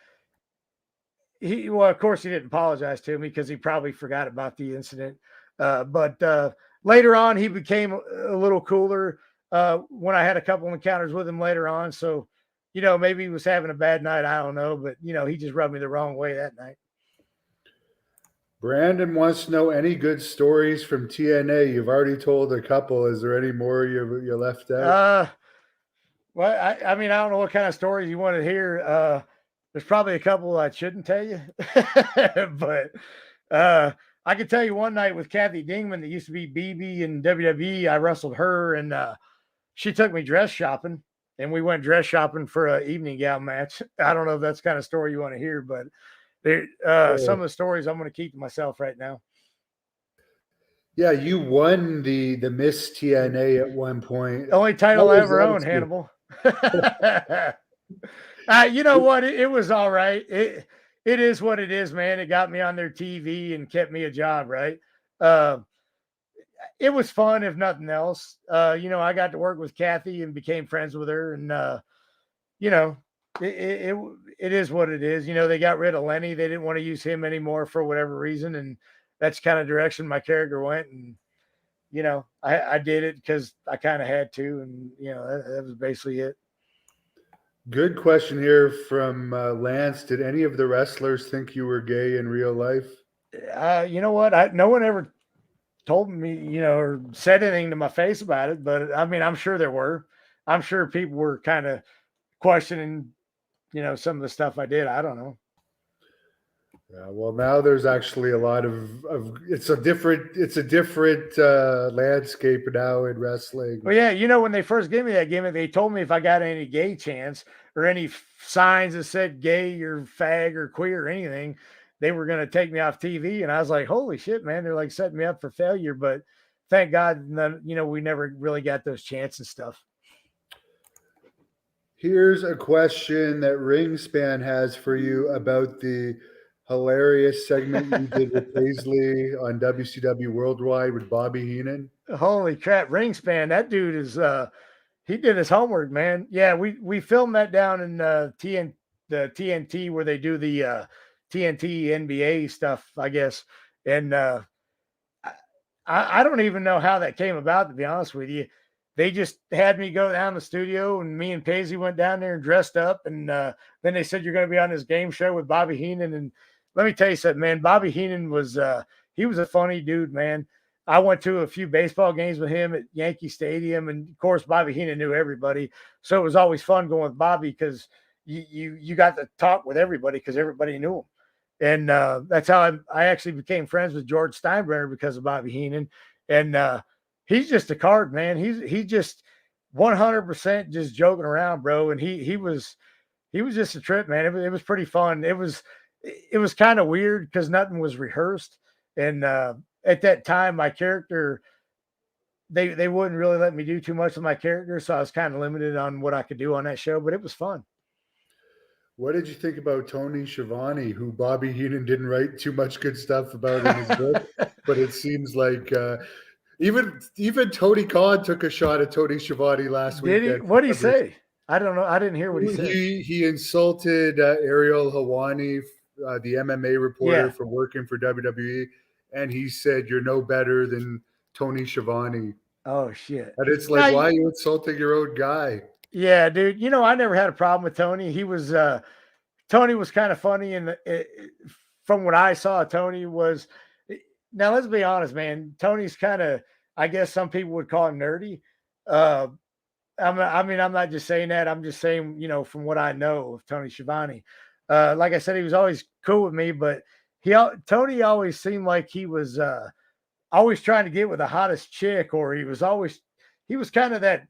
Of course, he didn't apologize to me because he probably forgot about the incident. But later on, he became a little cooler when I had a couple encounters with him later on. So, maybe he was having a bad night. I don't know. But, he just rubbed me the wrong way that night. Brandon wants to know any good stories from TNA. You've already told a couple. Is there any more you left out? Well, I don't know what kind of stories you want to hear. There's probably a couple I shouldn't tell you, but I could tell you one night with Kathy Dingman that used to be BB in WWE. I wrestled her, and she took me dress shopping, and we went dress shopping for an evening gown match. I don't know if that's the kind of story you want to hear, but some of the stories I'm going to keep to myself right now. Yeah, you won the Miss TNA at one point. Only title I ever owned, Hannibal. You know what? It was all right. It is what it is, man. It got me on their TV and kept me a job, right? It was fun, if nothing else. I got to work with Kathy and became friends with her, and it is what it is. They got rid of Lenny. They didn't want to use him anymore for whatever reason, and that's kind of direction my character went. And I did it because I kind of had to, and that was basically it. Good question here from Lance. Did any of the wrestlers think you were gay in real life? You know what? No one ever told me, or said anything to my face about it. But I mean, I'm sure there were. I'm sure people were kind of questioning, some of the stuff I did. I don't know. Yeah, well, now there's actually a lot of it's a different landscape now in wrestling. Well, yeah, when they first gave me that gimmick, they told me if I got any gay chance or any signs that said gay or fag or queer or anything, they were going to take me off TV. And I was like, holy shit, man, they're like setting me up for failure. But thank God, we never really got those chances and stuff. Here's a question that Ringspan has for you about the hilarious segment you did with Paisley on WCW Worldwide with Bobby Heenan. Holy crap, Ringspan, that dude is he did his homework, man. Yeah, we filmed that down in the TNT where they do the TNT NBA stuff, I guess. And I don't even know how that came about, to be honest with you. They just had me go down the studio, and me and Paisley went down there and dressed up. And then they said, you're going to be on this game show with Bobby Heenan. And let me tell you something, man. Bobby Heenan was he was a funny dude, man. I went to a few baseball games with him at Yankee Stadium, and of course, Bobby Heenan knew everybody, so it was always fun going with Bobby because you got to talk with everybody because everybody knew him, and that's how I actually became friends with George Steinbrenner because of Bobby Heenan, and he's just a card, man. He just 100% just joking around, bro, and he was just a trip, man. It was pretty fun. It was kind of weird because nothing was rehearsed, and at that time, my character, they wouldn't really let me do too much with my character, so I was kind of limited on what I could do on that show, but it was fun. What did you think about Tony Schiavone, who Bobby Heenan didn't write too much good stuff about in his book, but it seems like even Tony Khan took a shot at Tony Schiavone last week. Did he? What did he say? I don't know. I didn't hear what he said. He insulted Ariel Helwani, the MMA reporter from working for WWE, and he said, "You're no better than Tony Schiavone." Oh shit! And it's like, why are you insulting your own guy? Yeah, dude. I never had a problem with Tony. He was Tony was kind of funny, and from what I saw, Tony was. Now let's be honest, man. Tony's kind of, I guess some people would call him nerdy. I'm not just saying that. I'm just saying, from what I know of Tony Schiavone. Like I said, he was always cool with me, but Tony always seemed like he was always trying to get with the hottest chick, or he was kind of that.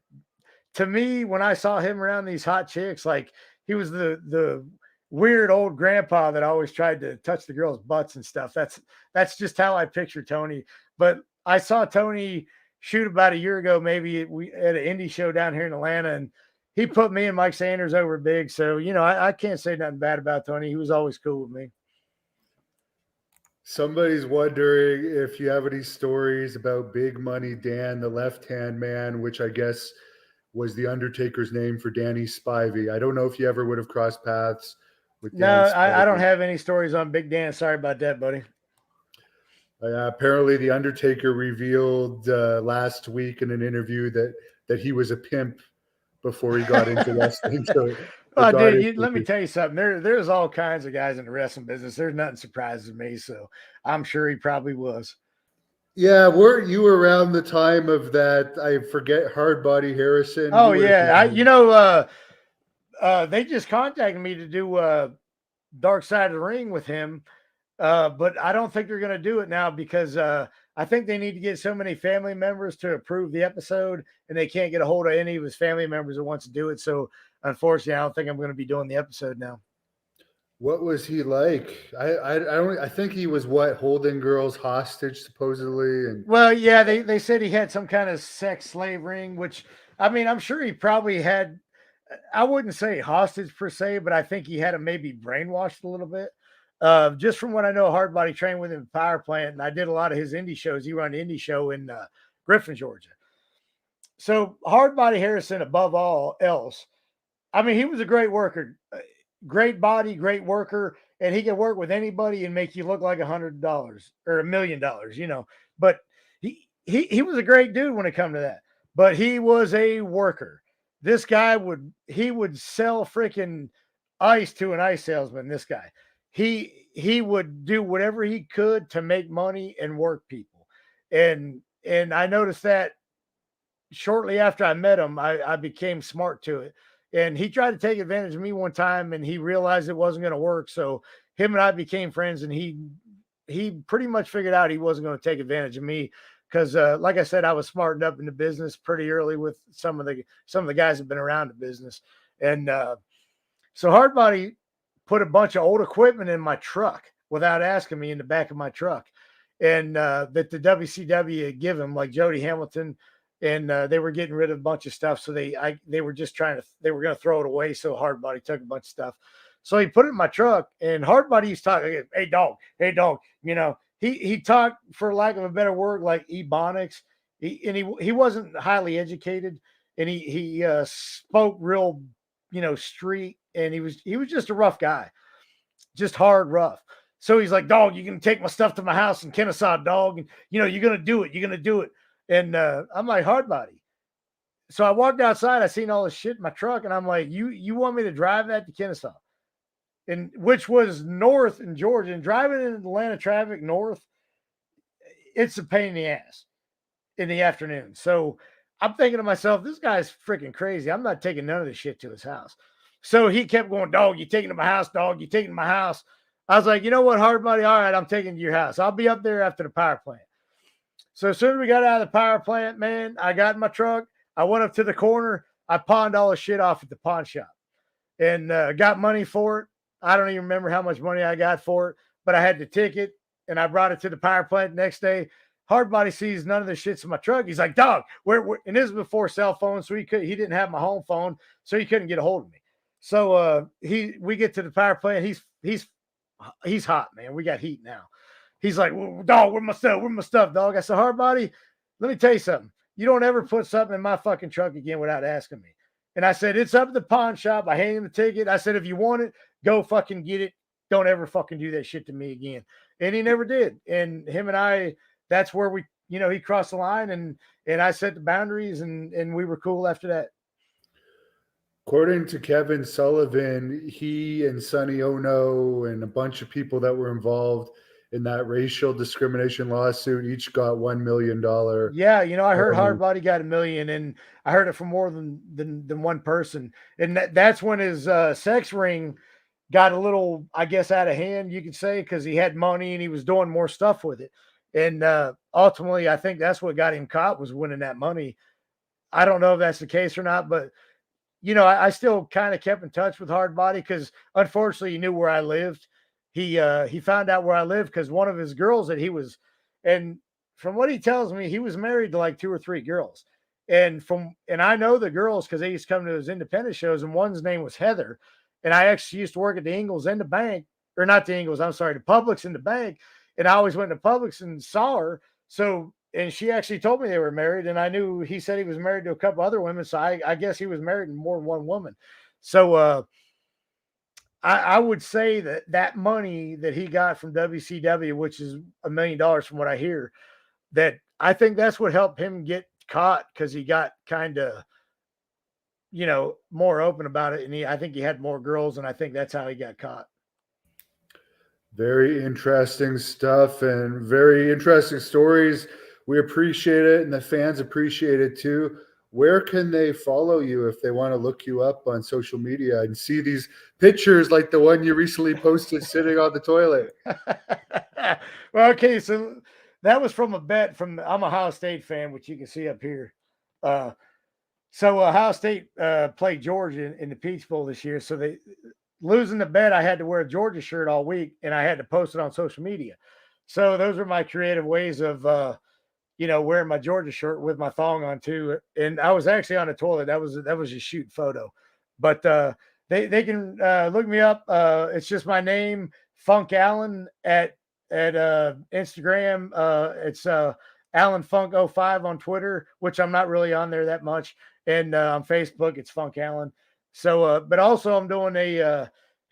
To me, when I saw him around these hot chicks, like he was the weird old grandpa that always tried to touch the girls' butts and stuff. That's just how I picture Tony. But I saw Tony shoot about a year ago, maybe we at an indie show down here in Atlanta, and he put me and Mike Sanders over big. So, I can't say nothing bad about Tony. He was always cool with me. Somebody's wondering if you have any stories about Big Money Dan, the left-hand man, which I guess was the Undertaker's name for Danny Spivey. I don't know if you ever would have crossed paths with No, I don't have any stories on Big Dan. Sorry about that, buddy. Apparently, the Undertaker revealed last week in an interview that he was a pimp before he got into wrestling. So, dude, let me tell you something. There's all kinds of guys in the wrestling business. There's nothing surprises me. So I'm sure he probably was. Yeah, weren't you around the time of that? I forget, Hardbody Harrison. Oh yeah, they just contacted me to do Dark Side of the Ring with him. But I don't think they're going to do it now because I think they need to get so many family members to approve the episode, and they can't get a hold of any of his family members that wants to do it. So unfortunately, I don't think I'm going to be doing the episode now. What was he like? I think he was holding girls hostage supposedly, and Well, yeah, they said he had some kind of sex slave ring, which I mean, I'm sure he probably had. I wouldn't say hostage per se, but I think he had him maybe brainwashed a little bit. Just from what I know, Hardbody trained with him at Power Plant, and I did a lot of his indie shows. He ran an indie show in Griffin, Georgia. So Hardbody Harrison, above all else, I mean, he was a great worker, great body, great worker, and he can work with anybody and make you look like $100 or $1,000,000, you know. But he was a great dude when it come to that. But he was a worker. This guy would sell freaking ice to an ice salesman. This guy, he would do whatever he could to make money and work people, and I noticed that shortly after I met him, I became smart to it. And he tried to take advantage of me one time, and he realized it wasn't going to work. So him and I became friends, and he pretty much figured out he wasn't going to take advantage of me because, like I said, I was smartened up in the business pretty early with some of the guys that have been around the business, and so Hardbody put a bunch of old equipment in my truck without asking me in the back of my truck, and that the WCW had given him, like Jody Hamilton. And they were getting rid of a bunch of stuff. So they were just they were going to throw it away. So Hardbody took a bunch of stuff. So he put it in my truck, and Hardbody used to talk, hey dog, you know, he talked, for lack of a better word, like ebonics. He wasn't highly educated, and he spoke real, you know, street, and he was just a rough guy, just hard rough. So he's like, dog, you can take my stuff to my house in Kennesaw, dog, and you know, you're going to do it. And I'm like, Hardbody. So I walked outside. I seen all this shit in my truck, and I'm like, you want me to drive that to Kennesaw, and which was north in Georgia, and driving in Atlanta traffic north, it's a pain in the ass in the afternoon. So I'm thinking to myself, this guy's freaking crazy. I'm not taking none of this shit to his house. So he kept going, dog, you taking to my house, dog, you taking to my house. I was like, you know what, Hardbody? All right, I'm taking to your house. I'll be up there after the power plant. So as soon as we got out of the power plant, man, I got in my truck. I went up to the corner. I pawned all the shit off at the pawn shop and got money for it. I don't even remember how much money I got for it, but I had the ticket, and I brought it to the power plant the next day. Hardbody sees none of the shit's in my truck. He's like, dog, where? And this was before cell phones, so he didn't have my home phone, so he couldn't get a hold of me. So we get to the power plant. He's hot, man. We got heat now. He's like, well, dog, where's my stuff? Where's my stuff, dog? I said, Hardbody, let me tell you something. You don't ever put something in my fucking truck again without asking me. And I said, it's up at the pawn shop. I handed him the ticket. I said, if you want it, go fucking get it. Don't ever fucking do that shit to me again. And he never did. And him and I, that's where we, you know, he crossed the line, and I set the boundaries, and we were cool after that. According to Kevin Sullivan, he and Sonny Ono and a bunch of people that were involved in that racial discrimination lawsuit each got $1 million. Yeah, you know, I heard Hardbody got $1 million, and I heard it from more than one person. And that's when his sex ring got a little, I guess, out of hand, you could say, because he had money and he was doing more stuff with it. And ultimately, I think that's what got him caught, was winning that money. I don't know if that's the case or not, but you know, I still kind of kept in touch with Hardbody because unfortunately he knew where I lived. He found out where I lived because one of his girls that he was, and from what he tells me, he was married to like 2 or 3 girls. And I know the girls because they used to come to his independent shows, and one's name was Heather. And I actually used to work at the Ingles and the bank, or not the Ingles, I'm sorry, the Publix and the bank. And I always went to Publix and saw her. So, and she actually told me they were married, and I knew he said he was married to a couple other women. So I guess he was married to more than one woman. So I would say that money that he got from WCW, which is $1 million from what I hear, that I think that's what helped him get caught, because he got kind of, you know, more open about it. And I think he had more girls, and I think that's how he got caught. Very interesting stuff and very interesting stories. We appreciate it, and the fans appreciate it too. where can they follow you if they want to look you up on social media and see these pictures like the one you recently posted sitting on the toilet? Well, okay, so that was from a bet from I'm a Ohio State fan, which you can see up here. So Ohio State played Georgia in the Peach Bowl this year. So they losing the bet, I had to wear a Georgia shirt all week, and I had to post it on social media. So those are my creative ways of wearing my Georgia shirt with my thong on too. And I was actually on the toilet. That was a shoot photo. But they can look me up. It's just my name, Funk Allan at Instagram. It's Allan Funk 05 on Twitter, which I'm not really on there that much. And on Facebook, it's Funk Allan. So, but also I'm doing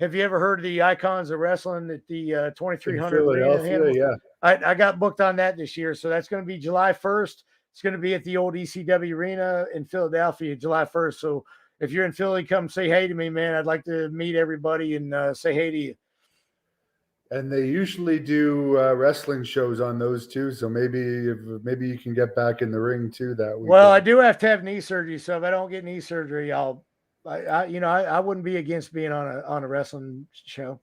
have you ever heard of the Icons of Wrestling at the 2300 Arena in Hannibal? Yeah. I got booked on that this year. So that's going to be July 1st. It's going to be at the old ECW Arena in Philadelphia, July 1st. So if you're in Philly, come say hey to me, man. I'd like to meet everybody and say hey to you. And they usually do wrestling shows on those too. So maybe you can get back in the ring too that week. Well, I do have to have knee surgery. So if I don't get knee surgery, I wouldn't be against being on a wrestling show.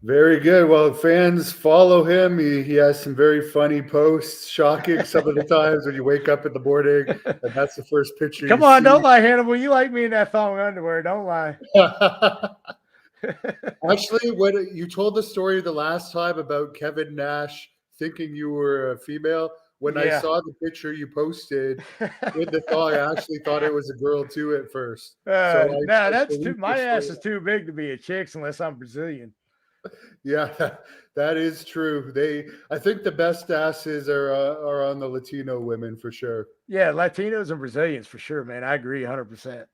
Very good. Well, fans, follow him. He has some very funny posts, shocking some of the times when you wake up in the morning, and that's the first picture. Come on, don't lie, Hannibal. You like me in that thong underwear. Don't lie. Actually, when you told the story the last time about Kevin Nash thinking you were a female, when I saw the picture you posted with the thong, I actually thought it was a girl too at first. No, that's too. My ass is too big to be a chick's unless I'm Brazilian. Yeah, that is true. I think the best asses are on the Latino women for sure. Yeah, Latinos and Brazilians for sure, man. I agree 100%.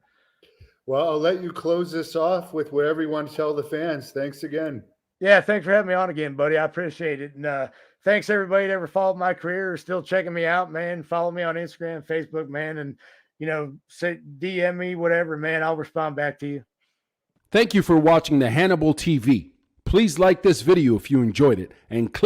Well, I'll let you close this off with whatever you want to tell the fans. Thanks again. Yeah, thanks for having me on again, buddy. I appreciate it. And thanks everybody that ever followed my career, still checking me out, man. Follow me on Instagram, Facebook, man. And, say DM me, whatever, man. I'll respond back to you. Thank you for watching the Hannibal TV. Please like this video if you enjoyed it and click